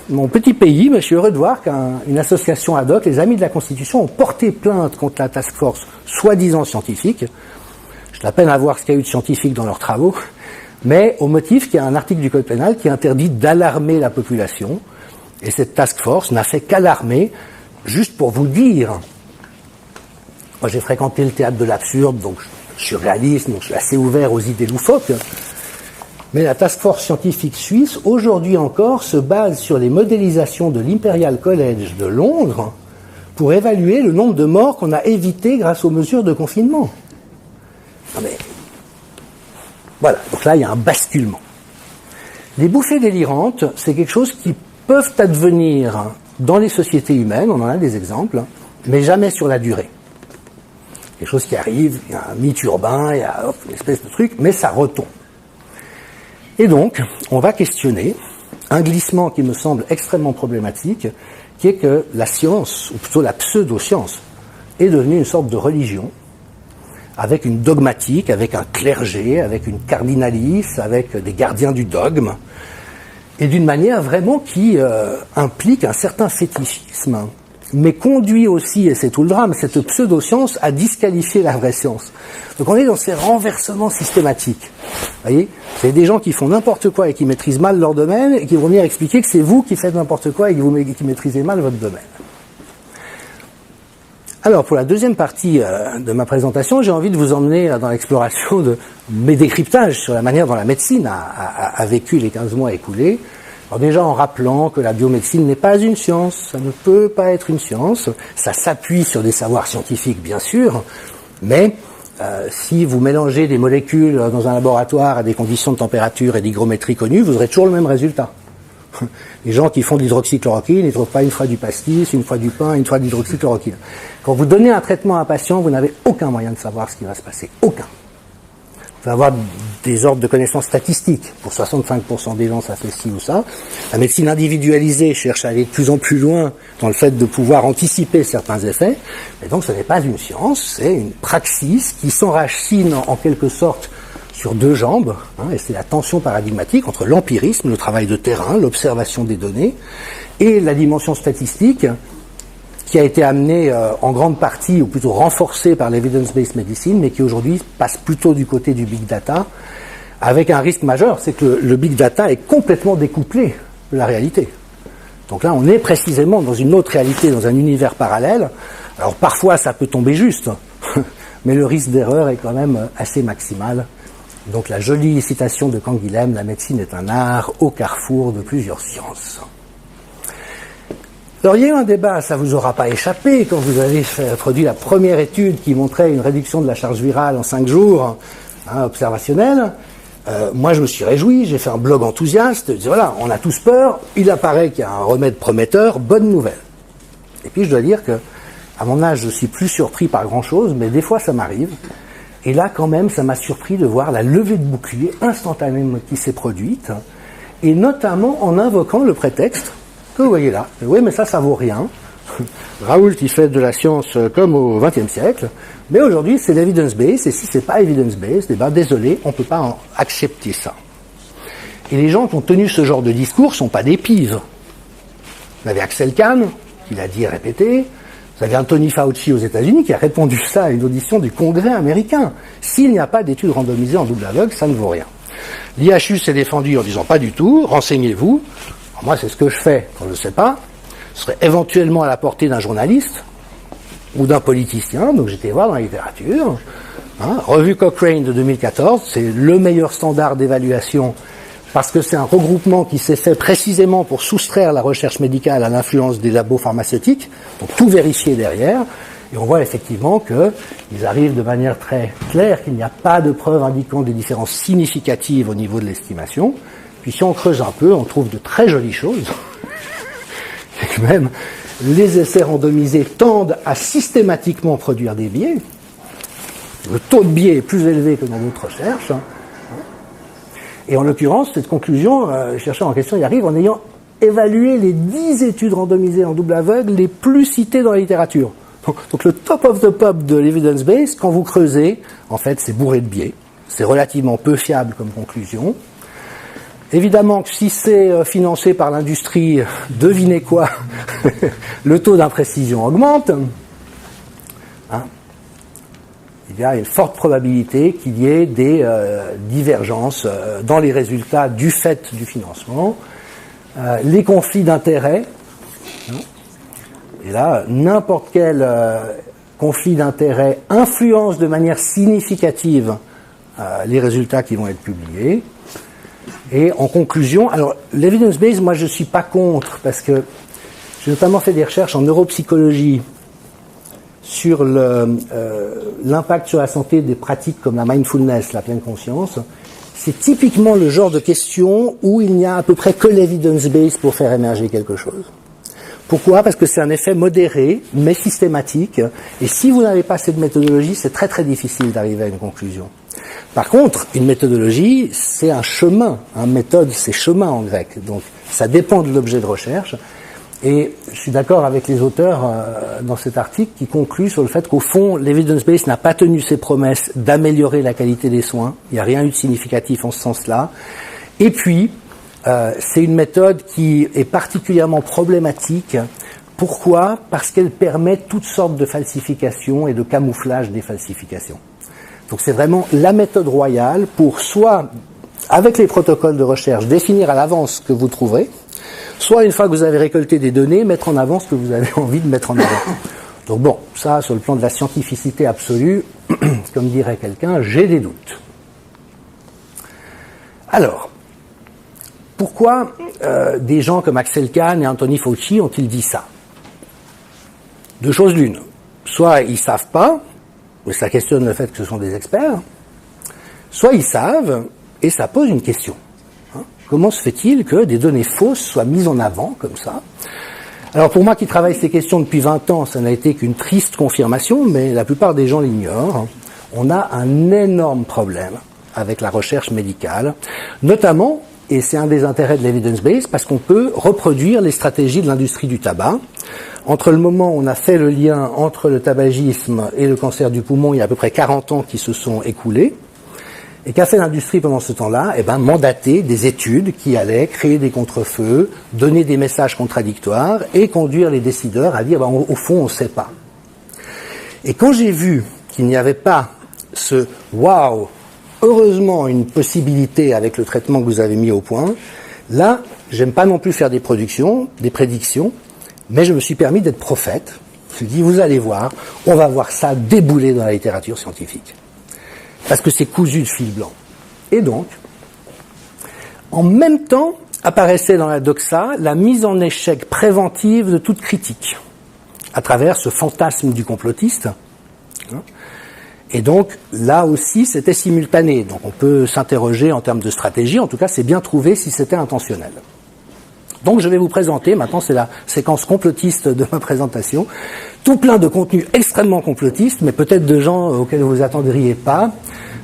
mon petit pays, je suis heureux de voir qu'une association ad hoc, les Amis de la Constitution, ont porté plainte contre la task force soi-disant scientifique. J'ai de la peine à voir ce qu'il y a eu de scientifique dans leurs travaux, mais au motif qu'il y a un article du Code pénal qui interdit d'alarmer la population, et cette task force n'a fait qu'alarmer, juste pour vous dire. Moi j'ai fréquenté le théâtre de l'absurde, donc je suis réaliste, donc je suis assez ouvert aux idées loufoques, mais la task force scientifique suisse, aujourd'hui encore, se base sur les modélisations de l'Imperial College de Londres pour évaluer le nombre de morts qu'on a évité grâce aux mesures de confinement. Non mais, voilà, donc là il y a un basculement. Les bouffées délirantes, c'est quelque chose qui peuvent advenir dans les sociétés humaines, on en a des exemples, mais jamais sur la durée. Quelque chose qui arrive, il y a un mythe urbain, il y a une espèce de truc, mais ça retombe. Et donc, on va questionner un glissement qui me semble extrêmement problématique, qui est que la science, ou plutôt la pseudo-science, est devenue une sorte de religion, avec une dogmatique, avec un clergé, avec une cardinalice, avec des gardiens du dogme, et d'une manière vraiment qui implique un certain fétichisme, mais conduit aussi, et c'est tout le drame, cette pseudo-science à disqualifier la vraie science. Donc on est dans ces renversements systématiques. Vous voyez, c'est des gens qui font n'importe quoi et qui maîtrisent mal leur domaine, et qui vont venir expliquer que c'est vous qui faites n'importe quoi et qui maîtrisez mal votre domaine. Alors, pour la deuxième partie de ma présentation, j'ai envie de vous emmener dans l'exploration de mes décryptages sur la manière dont la médecine a vécu les 15 mois écoulés. Alors déjà en rappelant que la biomédecine n'est pas une science, ça ne peut pas être une science, ça s'appuie sur des savoirs scientifiques bien sûr, mais si vous mélangez des molécules dans un laboratoire à des conditions de température et d'hygrométrie connues, vous aurez toujours le même résultat. Les gens qui font de l'hydroxychloroquine, ils ne trouvent pas une fois du pastis, une fois du pain, une fois de l'hydroxychloroquine. Quand vous donnez un traitement à un patient, vous n'avez aucun moyen de savoir ce qui va se passer. Aucun. Vous pouvez avoir des ordres de connaissances statistiques. Pour 65% des gens, ça fait ci ou ça. La médecine individualisée cherche à aller de plus en plus loin dans le fait de pouvoir anticiper certains effets. Mais donc, ce n'est pas une science, c'est une praxis qui s'enracine en quelque sorte sur deux jambes, et c'est la tension paradigmatique entre l'empirisme, le travail de terrain, l'observation des données, et la dimension statistique, qui a été amené en grande partie, ou plutôt renforcé par l'evidence-based medicine, mais qui aujourd'hui passe plutôt du côté du big data, avec un risque majeur, c'est que le big data est complètement découplé de la réalité. Donc là, on est précisément dans une autre réalité, dans un univers parallèle. Alors parfois, ça peut tomber juste, mais le risque d'erreur est quand même assez maximal. Donc la jolie citation de Canguilhem, la médecine est un art au carrefour de plusieurs sciences. Alors il y a eu un débat, ça vous aura pas échappé, quand vous avez produit la première étude qui montrait une réduction de la charge virale en 5 jours, observationnelle. Moi je me suis réjoui, j'ai fait un blog enthousiaste, je dis voilà, on a tous peur, il apparaît qu'il y a un remède prometteur, bonne nouvelle. Et puis je dois dire que, à mon âge, je suis plus surpris par grand chose, mais des fois ça m'arrive. Et là quand même, ça m'a surpris de voir la levée de bouclier instantanément qui s'est produite, et notamment en invoquant le prétexte que vous voyez là. Oui, mais ça vaut rien. Raoult, il fait de la science comme au XXe siècle, mais aujourd'hui, c'est l'evidence-based, et si c'est pas evidence-based, eh ben, désolé, on peut pas accepter ça. Et les gens qui ont tenu ce genre de discours sont pas des pives. Vous avez Axel Kahn, qui l'a dit et répété, vous avez Anthony Fauci aux États-Unis, qui a répondu ça à une audition du Congrès américain. S'il n'y a pas d'études randomisées en double aveugle, ça ne vaut rien. L'IHU s'est défendu en disant pas du tout, renseignez-vous. Alors moi, c'est ce que je fais quand je ne sais pas. Ce serait éventuellement à la portée d'un journaliste ou d'un politicien, donc j'étais voir dans la littérature. Revue Cochrane de 2014, c'est le meilleur standard d'évaluation parce que c'est un regroupement qui s'est fait précisément pour soustraire la recherche médicale à l'influence des labos pharmaceutiques, donc tout vérifier derrière, et on voit effectivement qu'ils arrivent de manière très claire qu'il n'y a pas de preuves indiquant des différences significatives au niveau de l'estimation. Puis si on creuse un peu, on trouve de très jolies choses. Et même, les essais randomisés tendent à systématiquement produire des biais. Le taux de biais est plus élevé que dans d'autres recherches. Et en l'occurrence, cette conclusion, le chercheur en question y arrive en ayant évalué les 10 études randomisées en double aveugle les plus citées dans la littérature. Donc le top of the pop de l'evidence base, quand vous creusez, en fait, c'est bourré de biais. C'est relativement peu fiable comme conclusion. Évidemment que si c'est financé par l'industrie, devinez quoi, le taux d'imprécision augmente. Il y a une forte probabilité qu'il y ait des divergences dans les résultats du fait du financement. Les conflits d'intérêts, et là, n'importe quel conflit d'intérêts influence de manière significative les résultats qui vont être publiés. Et en conclusion, alors l'evidence-based, moi je ne suis pas contre, parce que j'ai notamment fait des recherches en neuropsychologie sur l'impact sur la santé des pratiques comme la mindfulness, la pleine conscience. C'est typiquement le genre de question où il n'y a à peu près que l'evidence-based pour faire émerger quelque chose. Pourquoi ? Parce que c'est un effet modéré, mais systématique, et si vous n'avez pas cette méthodologie, c'est très très difficile d'arriver à une conclusion. Par contre, une méthodologie, c'est un chemin. Méthode, c'est chemin en grec. Donc, ça dépend de l'objet de recherche. Et je suis d'accord avec les auteurs dans cet article qui concluent sur le fait qu'au fond, l'evidence-based n'a pas tenu ses promesses d'améliorer la qualité des soins. Il n'y a rien eu de significatif en ce sens-là. Et puis, c'est une méthode qui est particulièrement problématique. Pourquoi ? Parce qu'elle permet toutes sortes de falsifications et de camouflage des falsifications. Donc c'est vraiment la méthode royale pour soit, avec les protocoles de recherche, définir à l'avance ce que vous trouverez, soit une fois que vous avez récolté des données, mettre en avant ce que vous avez envie de mettre en avant. Donc bon, ça, sur le plan de la scientificité absolue, comme dirait quelqu'un, j'ai des doutes. Alors, pourquoi des gens comme Axel Kahn et Anthony Fauci ont-ils dit ça ? Deux choses l'une. Soit ils savent pas, et ça questionne le fait que ce sont des experts, soit ils savent, et ça pose une question. Comment se fait-il que des données fausses soient mises en avant comme ça ? Alors pour moi qui travaille ces questions depuis 20 ans, ça n'a été qu'une triste confirmation, mais la plupart des gens l'ignorent. On a un énorme problème avec la recherche médicale, notamment, et c'est un des intérêts de l'evidence-based, parce qu'on peut reproduire les stratégies de l'industrie du tabac. Entre le moment où on a fait le lien entre le tabagisme et le cancer du poumon, il y a à peu près 40 ans qui se sont écoulés. Et qu'a fait l'industrie pendant ce temps-là? Eh ben, mandater des études qui allaient créer des contre-feux, donner des messages contradictoires et conduire les décideurs à dire, au fond, on ne sait pas. Et quand j'ai vu qu'il n'y avait pas ce « waouh, heureusement une possibilité avec le traitement que vous avez mis au point », là, j'aime pas non plus faire des prédictions, mais je me suis permis d'être prophète. Je me suis dit, vous allez voir, on va voir ça débouler dans la littérature scientifique. Parce que c'est cousu de fil blanc. Et donc, en même temps, apparaissait dans la doxa la mise en échec préventive de toute critique, à travers ce fantasme du complotiste. Et donc, là aussi, c'était simultané. Donc, on peut s'interroger en termes de stratégie. En tout cas, c'est bien trouvé si c'était intentionnel. Donc, je vais vous présenter, maintenant c'est la séquence complotiste de ma présentation, tout plein de contenus extrêmement complotistes, mais peut-être de gens auxquels vous vous attendriez pas.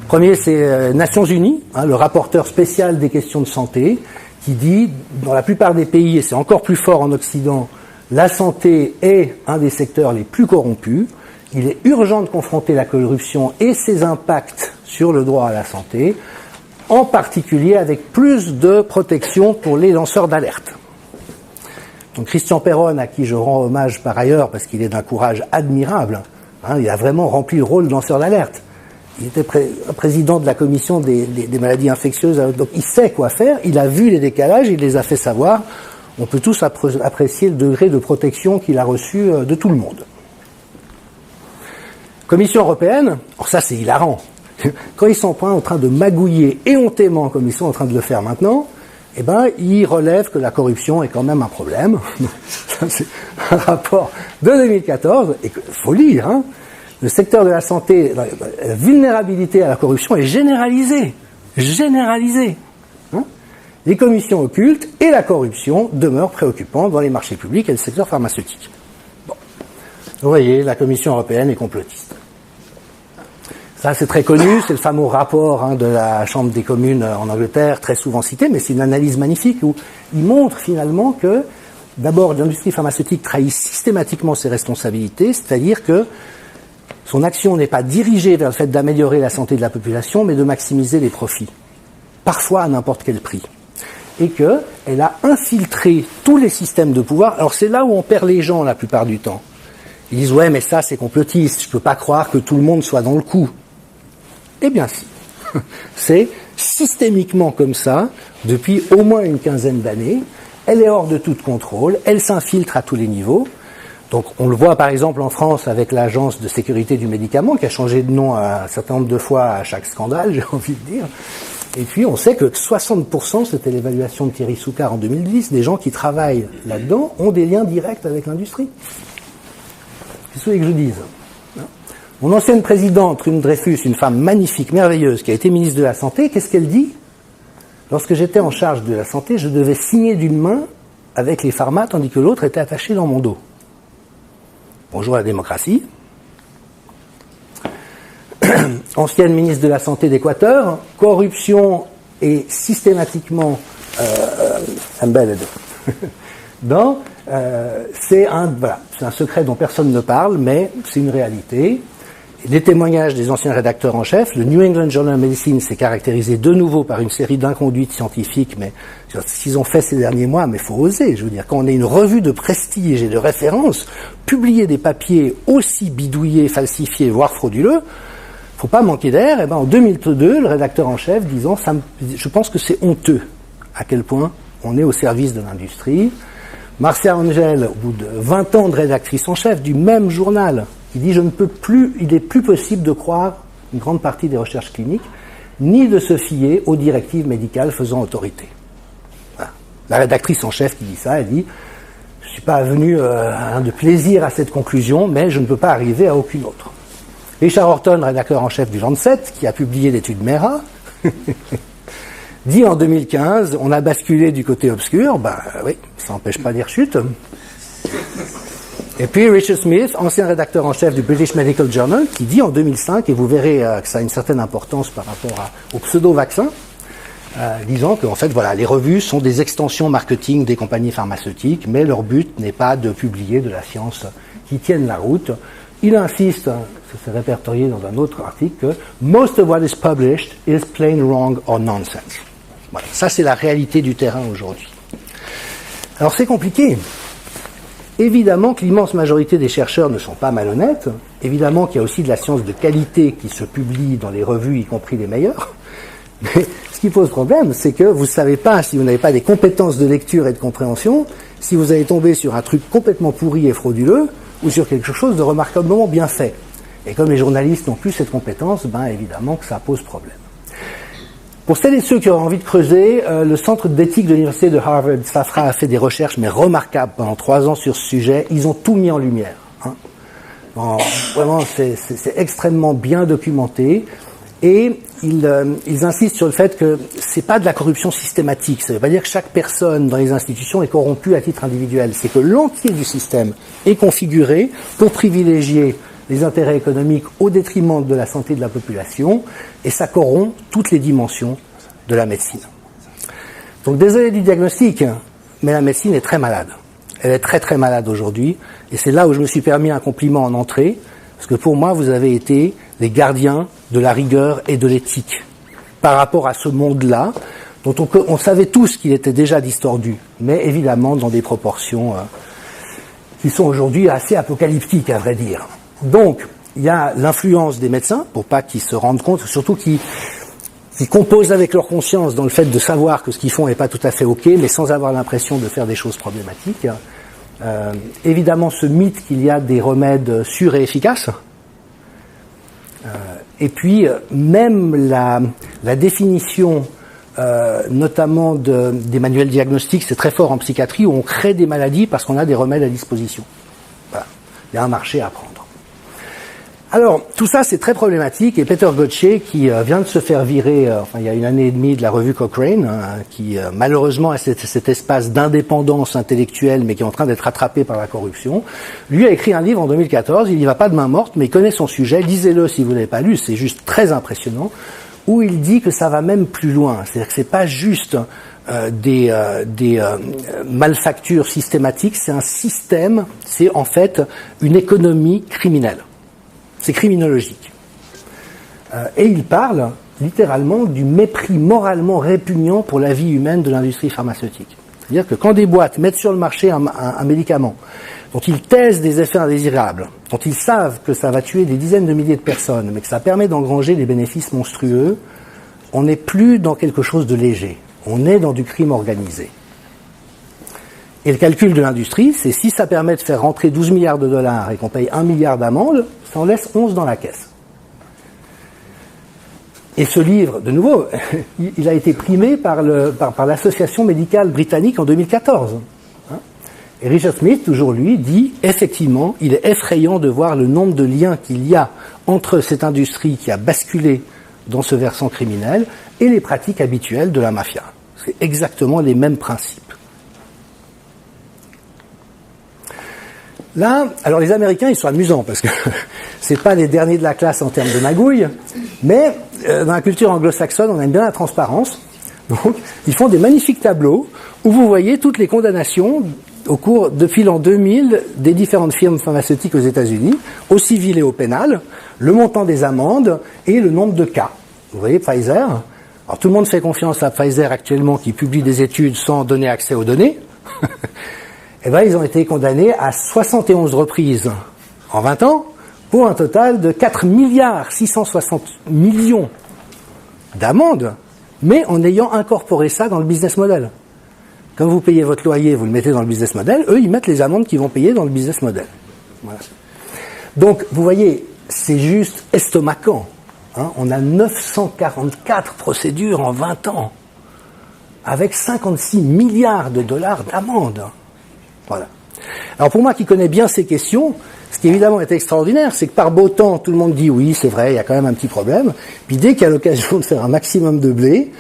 Premier, c'est Nations Unies, le rapporteur spécial des questions de santé, qui dit, dans la plupart des pays, et c'est encore plus fort en Occident, la santé est un des secteurs les plus corrompus. Il est urgent de confronter la corruption et ses impacts sur le droit à la santé, en particulier avec plus de protection pour les lanceurs d'alerte. Donc Christian Perron, à qui je rends hommage par ailleurs, parce qu'il est d'un courage admirable, il a vraiment rempli le rôle de lanceur d'alerte. Il était président de la commission des maladies infectieuses, donc il sait quoi faire, il a vu les décalages, il les a fait savoir. On peut tous apprécier le degré de protection qu'il a reçu de tout le monde. Commission européenne, alors ça c'est hilarant, quand ils sont en train de magouiller éhontément comme ils sont en train de le faire maintenant, eh ben, ils relèvent que la corruption est quand même un problème. Ça, c'est un rapport de 2014, et il faut lire, le secteur de la santé, la vulnérabilité à la corruption est généralisée. Généralisée. Les commissions occultes et la corruption demeurent préoccupantes dans les marchés publics et le secteur pharmaceutique. Bon. Vous voyez, la Commission européenne est complotiste. Ça, c'est très connu, c'est le fameux rapport de la Chambre des communes en Angleterre, très souvent cité, mais c'est une analyse magnifique où il montre finalement que, d'abord, l'industrie pharmaceutique trahit systématiquement ses responsabilités, c'est-à-dire que son action n'est pas dirigée vers le fait d'améliorer la santé de la population, mais de maximiser les profits, parfois à n'importe quel prix. Et qu'elle a infiltré tous les systèmes de pouvoir. Alors c'est là où on perd les gens la plupart du temps. Ils disent « ouais, mais ça c'est complotiste, je ne peux pas croire que tout le monde soit dans le coup ». Eh bien si, c'est systémiquement comme ça, depuis au moins une quinzaine d'années, elle est hors de tout contrôle, elle s'infiltre à tous les niveaux. Donc on le voit par exemple en France avec l'Agence de sécurité du médicament, qui a changé de nom un certain nombre de fois à chaque scandale, j'ai envie de dire. Et puis on sait que 60%, c'était l'évaluation de Thierry Soucard en 2010, des gens qui travaillent là-dedans ont des liens directs avec l'industrie. Qu'est-ce que vous voulez que je dise ? Mon ancienne présidente, Rune Dreyfus, une femme magnifique, merveilleuse, qui a été ministre de la Santé, qu'est-ce qu'elle dit ? Lorsque j'étais en charge de la santé, je devais signer d'une main avec les pharmas, tandis que l'autre était attaché dans mon dos. Bonjour la démocratie. Ancienne ministre de la Santé d'Équateur, corruption est systématiquement embedded. C'est un secret dont personne ne parle, mais c'est une réalité. Les témoignages des anciens rédacteurs en chef, le New England Journal of Medicine s'est caractérisé de nouveau par une série d'inconduites scientifiques, mais ce qu'ils ont fait ces derniers mois, mais il faut oser, je veux dire, quand on est une revue de prestige et de référence, publier des papiers aussi bidouillés, falsifiés, voire frauduleux, faut pas manquer d'air. Et ben en 2002, le rédacteur en chef disant, je pense que c'est honteux à quel point on est au service de l'industrie. Marcia Angel, au bout de 20 ans de rédactrice en chef du même journal, il dit, il est plus possible de croire une grande partie des recherches cliniques, ni de se fier aux directives médicales faisant autorité. Voilà. La rédactrice en chef qui dit ça, elle dit, je ne suis pas venu de plaisir à cette conclusion, mais je ne peux pas arriver à aucune autre. Richard Horton, rédacteur en chef du Lancet, qui a publié l'étude MERA, dit en 2015, on a basculé du côté obscur, oui, ça n'empêche pas des rechutes. Et puis Richard Smith, ancien rédacteur en chef du British Medical Journal, qui dit en 2005, et vous verrez que ça a une certaine importance par rapport au pseudo-vaccin, disant que en fait, voilà, les revues sont des extensions marketing des compagnies pharmaceutiques, mais leur but n'est pas de publier de la science qui tienne la route. il insiste, ça c'est répertorié dans un autre article, que most of what is published is plain wrong or nonsense. Voilà, ça c'est la réalité du terrain aujourd'hui. Alors c'est compliqué. Évidemment que l'immense majorité des chercheurs ne sont pas malhonnêtes. Évidemment qu'il y a aussi de la science de qualité qui se publie dans les revues, y compris les meilleures. Mais ce qui pose problème, c'est que vous ne savez pas, si vous n'avez pas des compétences de lecture et de compréhension, si vous allez tomber sur un truc complètement pourri et frauduleux, ou sur quelque chose de remarquablement bien fait. Et comme les journalistes n'ont plus cette compétence, ben évidemment que ça pose problème. Pour celles et ceux qui auraient envie de creuser, le centre d'éthique de l'université de Harvard, SAFRA, a fait des recherches mais remarquables pendant 3 ans sur ce sujet. Ils ont tout mis en lumière. Hein. Bon, vraiment, c'est extrêmement bien documenté. Et ils insistent sur le fait que c'est pas de la corruption systématique. Ça veut pas dire que chaque personne dans les institutions est corrompue à titre individuel. C'est que l'entier du système est configuré pour privilégier les intérêts économiques au détriment de la santé de la population, et ça corrompt toutes les dimensions de la médecine. Donc désolé du diagnostic, mais la médecine est très malade. Elle est très très malade aujourd'hui, et c'est là où je me suis permis un compliment en entrée, parce que pour moi vous avez été les gardiens de la rigueur et de l'éthique par rapport à ce monde-là, dont on savait tous qu'il était déjà distordu, mais évidemment dans des proportions qui sont aujourd'hui assez apocalyptiques à vrai dire. Donc, il y a l'influence des médecins, pour pas qu'ils se rendent compte, surtout qu'ils composent avec leur conscience dans le fait de savoir que ce qu'ils font n'est pas tout à fait OK, mais sans avoir l'impression de faire des choses problématiques. Évidemment, ce mythe qu'il y a des remèdes sûrs et efficaces. Et puis, même la définition, notamment des manuels diagnostiques, c'est très fort en psychiatrie, où on crée des maladies parce qu'on a des remèdes à disposition. Voilà. Il y a un marché à prendre. Alors, tout ça, c'est très problématique, et Peter Gotche, qui vient de se faire virer, il y a 1 année et demie, de la revue Cochrane, qui malheureusement a cet espace d'indépendance intellectuelle, mais qui est en train d'être rattrapé par la corruption, lui a écrit un livre en 2014, il n'y va pas de main morte, mais il connaît son sujet, lisez-le si vous ne l'avez pas lu, c'est juste très impressionnant, où il dit que ça va même plus loin, c'est-à-dire que c'est pas juste des malfactures systématiques, c'est un système, c'est en fait une économie criminelle. C'est criminologique. Et il parle littéralement du mépris moralement répugnant pour la vie humaine de l'industrie pharmaceutique. C'est-à-dire que quand des boîtes mettent sur le marché un médicament dont ils taisent des effets indésirables, dont ils savent que ça va tuer des dizaines de milliers de personnes, mais que ça permet d'engranger des bénéfices monstrueux, on n'est plus dans quelque chose de léger. On est dans du crime organisé. Et le calcul de l'industrie, c'est si ça permet de faire rentrer 12 milliards de dollars et qu'on paye 1 milliard d'amendes, ça en laisse 11 dans la caisse. Et ce livre, de nouveau, il a été primé par l'association médicale britannique en 2014. Et Richard Smith, toujours lui, dit, effectivement, il est effrayant de voir le nombre de liens qu'il y a entre cette industrie qui a basculé dans ce versant criminel et les pratiques habituelles de la mafia. C'est exactement les mêmes principes. Là, alors les Américains, ils sont amusants parce que c'est pas les derniers de la classe en termes de magouille, mais dans la culture anglo-saxonne, on aime bien la transparence. Donc, ils font des magnifiques tableaux où vous voyez toutes les condamnations depuis l'an 2000 des différentes firmes pharmaceutiques aux États-Unis, au civil et au pénal, le montant des amendes et le nombre de cas. Vous voyez Pfizer. Alors tout le monde fait confiance à Pfizer actuellement qui publie des études sans donner accès aux données. Eh bien, ils ont été condamnés à 71 reprises en 20 ans pour un total de 4 milliards 660 millions d'amendes, mais en ayant incorporé ça dans le business model. Comme vous payez votre loyer, vous le mettez dans le business model, eux, ils mettent les amendes qu'ils vont payer dans le business model. Voilà. Donc, vous voyez, c'est juste estomacant. Hein, on a 944 procédures en 20 ans, avec 56 milliards de dollars d'amendes. Voilà. Alors pour moi qui connais bien ces questions, ce qui évidemment est extraordinaire, c'est que par beau temps, tout le monde dit oui, c'est vrai, il y a quand même un petit problème. Puis dès qu'il y a l'occasion de faire un maximum de blé,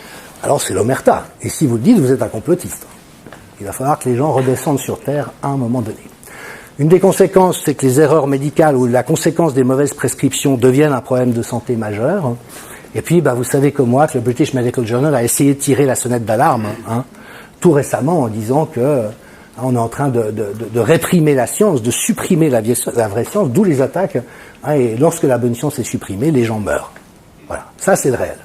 alors c'est l'omerta. Et si vous le dites, vous êtes un complotiste. Il va falloir que les gens redescendent sur Terre à un moment donné. Une des conséquences, c'est que les erreurs médicales ou la conséquence des mauvaises prescriptions deviennent un problème de santé majeur. Et puis, vous savez comme moi que le British Medical Journal a essayé de tirer la sonnette d'alarme, tout récemment en disant que On est en train de réprimer la science, de supprimer la vraie science, d'où les attaques. Et lorsque la bonne science est supprimée, les gens meurent. Voilà, ça c'est le réel.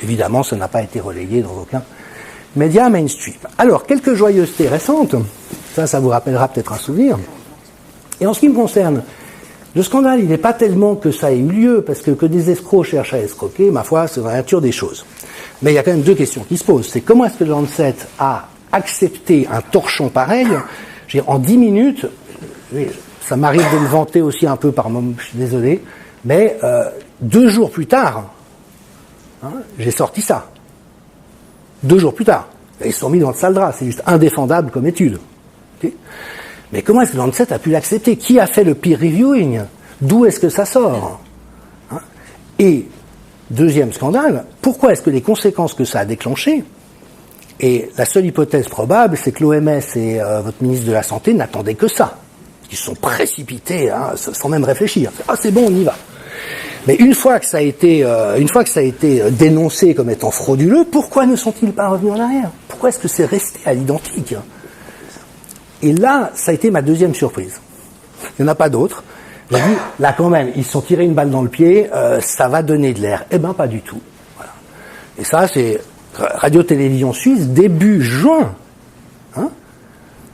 Évidemment, ça n'a pas été relayé dans aucun média mainstream. Alors, quelques joyeusetés récentes, ça vous rappellera peut-être un souvenir. Et en ce qui me concerne, le scandale, il n'est pas tellement que ça ait eu lieu, parce que des escrocs cherchent à escroquer, ma foi, c'est dans la nature des choses. Mais il y a quand même deux questions qui se posent. C'est comment est-ce que le Lancet a accepté un torchon pareil? Je veux dire, en 10 minutes, ça m'arrive de me vanter aussi un peu par moment, je suis désolé, mais 2 jours plus tard, j'ai sorti ça. 2 jours plus tard. Ils se sont mis dans le sale drap, c'est juste indéfendable comme étude. Okay. Mais comment est-ce que Lancet a pu l'accepter? Qui a fait le peer reviewing? D'où est-ce que ça sort? Et deuxième scandale, pourquoi est-ce que les conséquences que ça a déclenchées, et la seule hypothèse probable, c'est que l'OMS et votre ministre de la Santé n'attendaient que ça. Ils se sont précipités, sans même réfléchir. Ah, c'est bon, on y va. Mais une fois que ça a été dénoncé comme étant frauduleux, pourquoi ne sont-ils pas revenus en arrière? Pourquoi est-ce que c'est resté à l'identique? Et là, ça a été ma deuxième surprise. Il n'y en a pas d'autre. J'ai dit, là quand même, ils se sont tirés une balle dans le pied, ça va donner de l'air. Eh ben pas du tout. Voilà. Et ça, c'est Radio-Télévision Suisse, début juin.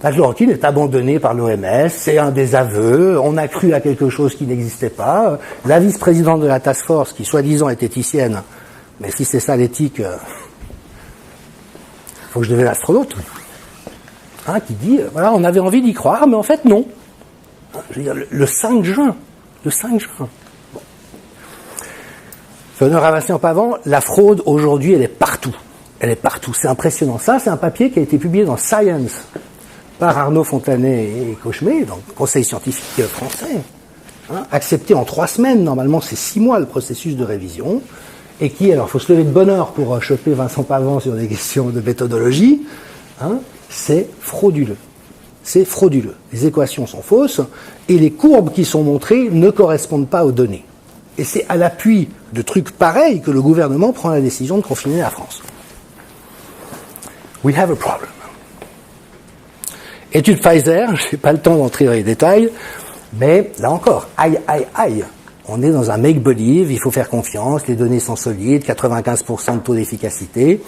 La chloroquine est abandonnée par l'OMS, c'est un désaveu, on a cru à quelque chose qui n'existait pas. La vice-présidente de la task force, qui soi-disant est éthicienne, mais si c'est ça l'éthique, faut que je devienne astronaute, qui dit, voilà, on avait envie d'y croire, mais en fait non. Je veux dire, le 5 juin. Bon. Fait honneur à Vincent Pavant, la fraude aujourd'hui, elle est partout. Elle est partout, c'est impressionnant. Ça, c'est un papier qui a été publié dans Science par Arnaud Fontanet et Cauchemet, donc Conseil scientifique français, accepté en 3 semaines, normalement c'est 6 mois le processus de révision, et qui, alors il faut se lever de bonne heure pour choper Vincent Pavant sur des questions de méthodologie, c'est frauduleux. C'est frauduleux. Les équations sont fausses, et les courbes qui sont montrées ne correspondent pas aux données. Et c'est à l'appui de trucs pareils que le gouvernement prend la décision de confiner la France. We have a problem. Étude Pfizer, je n'ai pas le temps d'entrer dans les détails, mais là encore, aïe. On est dans un make-believe, il faut faire confiance, les données sont solides, 95% de taux d'efficacité.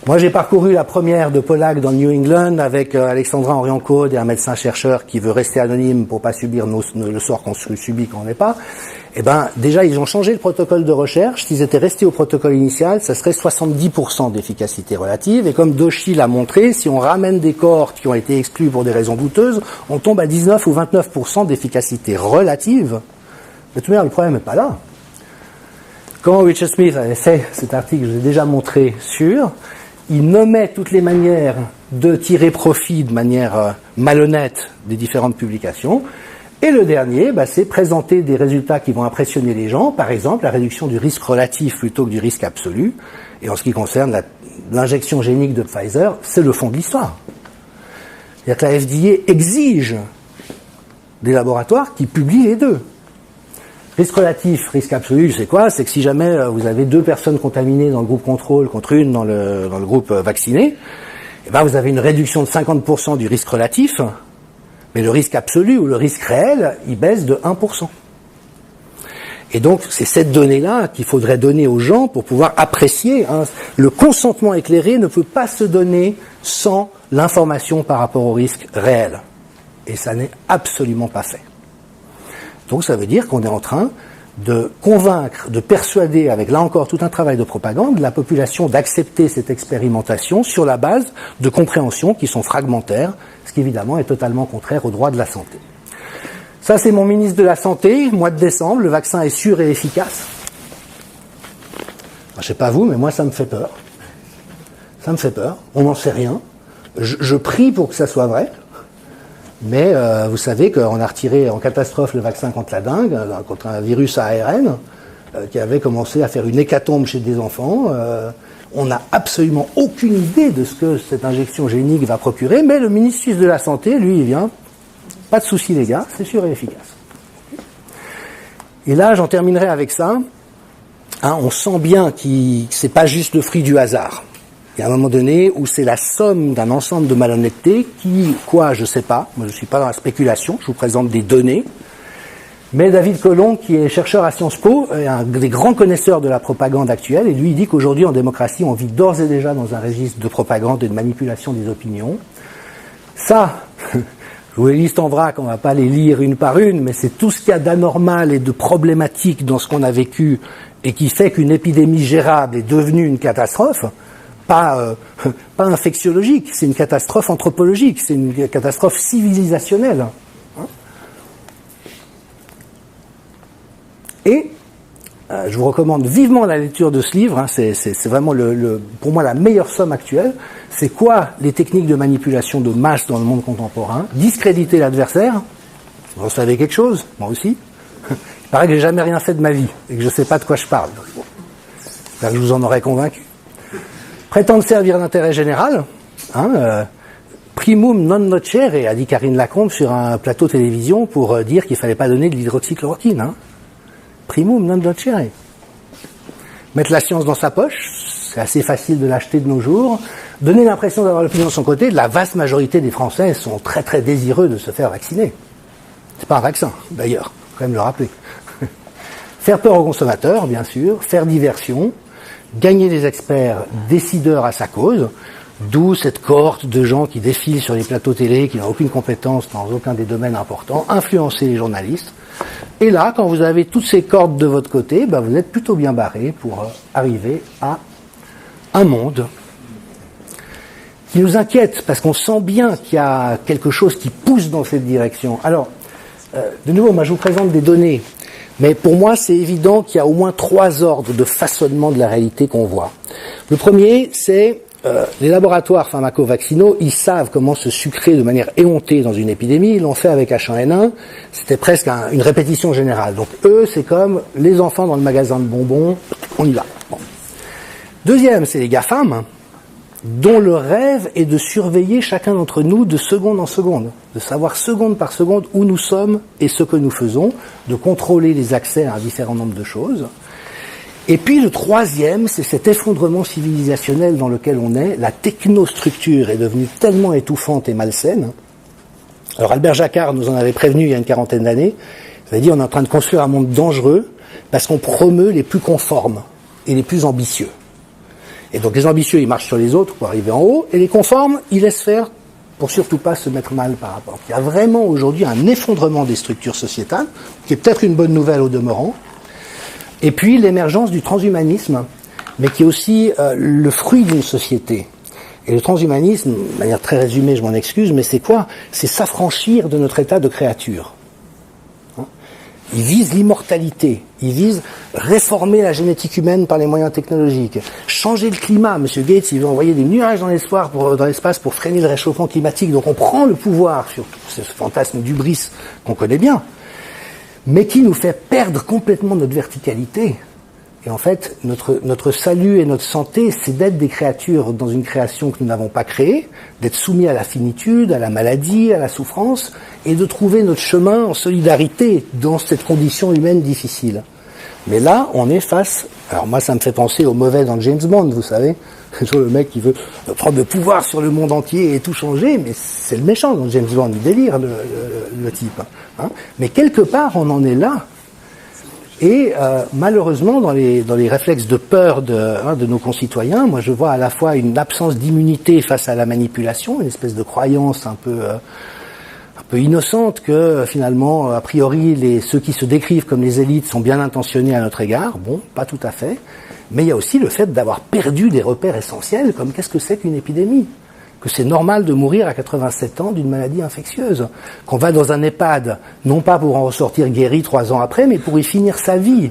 Moi, j'ai parcouru la première de Pollack dans New England avec Alexandra Henrion-Caude et un médecin-chercheur qui veut rester anonyme pour pas subir le sort qu'on subit quand on n'est pas. Eh ben, déjà, ils ont changé le protocole de recherche. S'ils étaient restés au protocole initial, ça serait 70% d'efficacité relative. Et comme Doshi l'a montré, si on ramène des cohortes qui ont été exclus pour des raisons douteuses, on tombe à 19 ou 29% d'efficacité relative. Mais tout de même, le problème n'est pas là. Quand Richard Smith avait fait cet article, je l'ai déjà montré il nommait toutes les manières de tirer profit de manière malhonnête des différentes publications. Et le dernier, c'est présenter des résultats qui vont impressionner les gens, par exemple la réduction du risque relatif plutôt que du risque absolu. Et en ce qui concerne l'injection génique de Pfizer, c'est le fond de l'histoire. C'est-à-dire que la FDA exige des laboratoires qui publient les deux. Risque relatif, risque absolu, c'est quoi? C'est que si jamais vous avez 2 personnes contaminées dans le groupe contrôle contre une dans le groupe vacciné, vous avez une réduction de 50% du risque relatif, mais le risque absolu ou le risque réel, il baisse de 1%. Et donc, c'est cette donnée-là qu'il faudrait donner aux gens pour pouvoir apprécier. Le consentement éclairé ne peut pas se donner sans l'information par rapport au risque réel. Et ça n'est absolument pas fait. Donc ça veut dire qu'on est en train de convaincre, de persuader, avec là encore tout un travail de propagande, la population d'accepter cette expérimentation sur la base de compréhensions qui sont fragmentaires, ce qui évidemment est totalement contraire aux droits de la santé. Ça c'est mon ministre de la Santé, mois de décembre, le vaccin est sûr et efficace. Je sais pas vous, mais moi ça me fait peur. Ça me fait peur, on n'en sait rien. Je prie pour que ça soit vrai. Mais vous savez qu'on a retiré en catastrophe le vaccin contre la dengue, contre un virus à ARN, qui avait commencé à faire une hécatombe chez des enfants. On n'a absolument aucune idée de ce que cette injection génique va procurer, mais le ministre suisse de la Santé, lui, il vient. Pas de souci les gars, c'est sûr et efficace. Et là, j'en terminerai avec ça. On sent bien que c'est pas juste le fruit du hasard. Il y a un moment donné où c'est la somme d'un ensemble de malhonnêtetés qui, quoi, je sais pas, moi je suis pas dans la spéculation, je vous présente des données, mais David Colomb, qui est chercheur à Sciences Po, est un des grands connaisseurs de la propagande actuelle, et lui il dit qu'aujourd'hui en démocratie on vit d'ores et déjà dans un registre de propagande et de manipulation des opinions. Ça, je vous les liste en vrac, on va pas les lire une par une, mais c'est tout ce qu'il y a d'anormal et de problématique dans ce qu'on a vécu et qui fait qu'une épidémie gérable est devenue une catastrophe. Pas infectiologique, c'est une catastrophe anthropologique, c'est une catastrophe civilisationnelle. Et je vous recommande vivement la lecture de ce livre, c'est vraiment pour moi la meilleure somme actuelle. C'est quoi les techniques de manipulation de masse dans le monde contemporain? Discréditer l'adversaire, vous savez quelque chose, moi aussi. Il paraît que j'ai jamais rien fait de ma vie et que je ne sais pas de quoi je parle. J'espère que je vous en aurai convaincu. Prétendre servir l'intérêt général, primum non nocere, a dit Karine Lacombe sur un plateau télévision pour dire qu'il ne fallait pas donner de l'hydroxychloroquine. Primum non nocere. Mettre la science dans sa poche, c'est assez facile de l'acheter de nos jours. Donner l'impression d'avoir l'opinion de son côté, la vaste majorité des Français sont très très désireux de se faire vacciner. C'est pas un vaccin, d'ailleurs, faut quand même le rappeler. Faire peur aux consommateurs, bien sûr, faire diversion, gagner des experts décideurs à sa cause, d'où cette cohorte de gens qui défilent sur les plateaux télé, qui n'ont aucune compétence dans aucun des domaines importants, influencer les journalistes. Et là, quand vous avez toutes ces cordes de votre côté, vous êtes plutôt bien barré pour arriver à un monde qui nous inquiète, parce qu'on sent bien qu'il y a quelque chose qui pousse dans cette direction. Alors, de nouveau, moi je vous présente des données. Mais pour moi, c'est évident qu'il y a au moins 3 ordres de façonnement de la réalité qu'on voit. Le premier, c'est les laboratoires pharmaco-vaccinaux, ils savent comment se sucrer de manière éhontée dans une épidémie. Ils l'ont fait avec H1N1. C'était presque une répétition générale. Donc eux, c'est comme les enfants dans le magasin de bonbons. On y va. Bon. Deuxième, c'est les GAFAM, dont le rêve est de surveiller chacun d'entre nous de seconde en seconde, de savoir seconde par seconde où nous sommes et ce que nous faisons, de contrôler les accès à un différent nombre de choses. Et puis le troisième, c'est cet effondrement civilisationnel dans lequel on est. La technostructure est devenue tellement étouffante et malsaine. Alors Albert Jacquard nous en avait prévenu il y a une quarantaine d'années. Il avait dit on est en train de construire un monde dangereux parce qu'on promeut les plus conformes et les plus ambitieux. Et donc les ambitieux, ils marchent sur les autres pour arriver en haut, et les conformes, ils laissent faire pour surtout pas se mettre mal par rapport. Il y a vraiment aujourd'hui un effondrement des structures sociétales, qui est peut-être une bonne nouvelle au demeurant, et puis l'émergence du transhumanisme, mais qui est aussi le fruit d'une société. Et le transhumanisme, de manière très résumée, je m'en excuse, mais c'est quoi? C'est s'affranchir de notre état de créature. Il vise l'immortalité, il vise réformer la génétique humaine par les moyens technologiques, changer le climat. Monsieur Gates, il veut envoyer des nuages dans l'espace pour freiner le réchauffement climatique. Donc on prend le pouvoir sur ce fantasme d'hubris qu'on connaît bien, mais qui nous fait perdre complètement notre verticalité. Et en fait, notre salut et notre santé, c'est d'être des créatures dans une création que nous n'avons pas créée, d'être soumis à la finitude, à la maladie, à la souffrance, et de trouver notre chemin en solidarité dans cette condition humaine difficile. Mais là, on est face... Alors moi, ça me fait penser au mauvais dans James Bond, vous savez. C'est le mec qui veut prendre le pouvoir sur le monde entier et tout changer, mais c'est le méchant dans James Bond, il délire le type. Hein. Mais quelque part, on en est là. Et malheureusement, dans les réflexes de peur de nos concitoyens, moi je vois à la fois une absence d'immunité face à la manipulation, une espèce de croyance un peu innocente que finalement, a priori, ceux qui se décrivent comme les élites sont bien intentionnés à notre égard. Bon, pas tout à fait. Mais il y a aussi le fait d'avoir perdu des repères essentiels, comme qu'est-ce que c'est qu'une épidémie ? Que c'est normal de mourir à 87 ans d'une maladie infectieuse, qu'on va dans un EHPAD, non pas pour en ressortir guéri 3 ans après, mais pour y finir sa vie.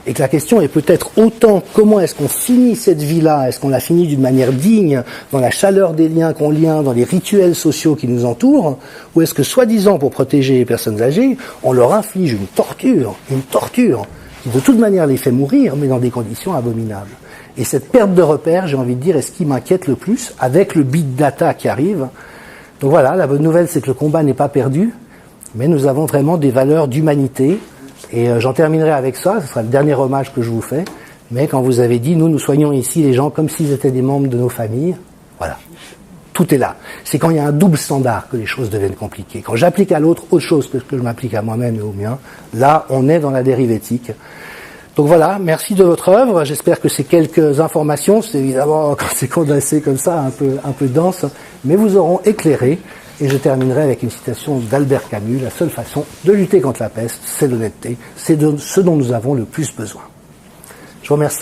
Et que la question est peut-être autant comment est-ce qu'on finit cette vie-là, est-ce qu'on la finit d'une manière digne, dans la chaleur des liens qu'on lie, dans les rituels sociaux qui nous entourent, ou est-ce que, soi-disant pour protéger les personnes âgées, on leur inflige une torture qui de toute manière les fait mourir, mais dans des conditions abominables. Et cette perte de repères, j'ai envie de dire, est ce qui m'inquiète le plus, avec le big data qui arrive. Donc voilà, la bonne nouvelle, c'est que le combat n'est pas perdu, mais nous avons vraiment des valeurs d'humanité. Et j'en terminerai avec ça, ce sera le dernier hommage que je vous fais. Mais quand vous avez dit, nous soignons ici les gens comme s'ils étaient des membres de nos familles, voilà. Tout est là. C'est quand il y a un double standard que les choses deviennent compliquées. Quand j'applique à l'autre autre chose que ce que je m'applique à moi-même et au mien, là, on est dans la dérive éthique. Donc voilà, merci de votre œuvre. J'espère que ces quelques informations, c'est évidemment, quand c'est condensé comme ça, un peu dense, mais vous auront éclairé. Et je terminerai avec une citation d'Albert Camus. La seule façon de lutter contre la peste, c'est l'honnêteté. C'est de ce dont nous avons le plus besoin. Je vous remercie.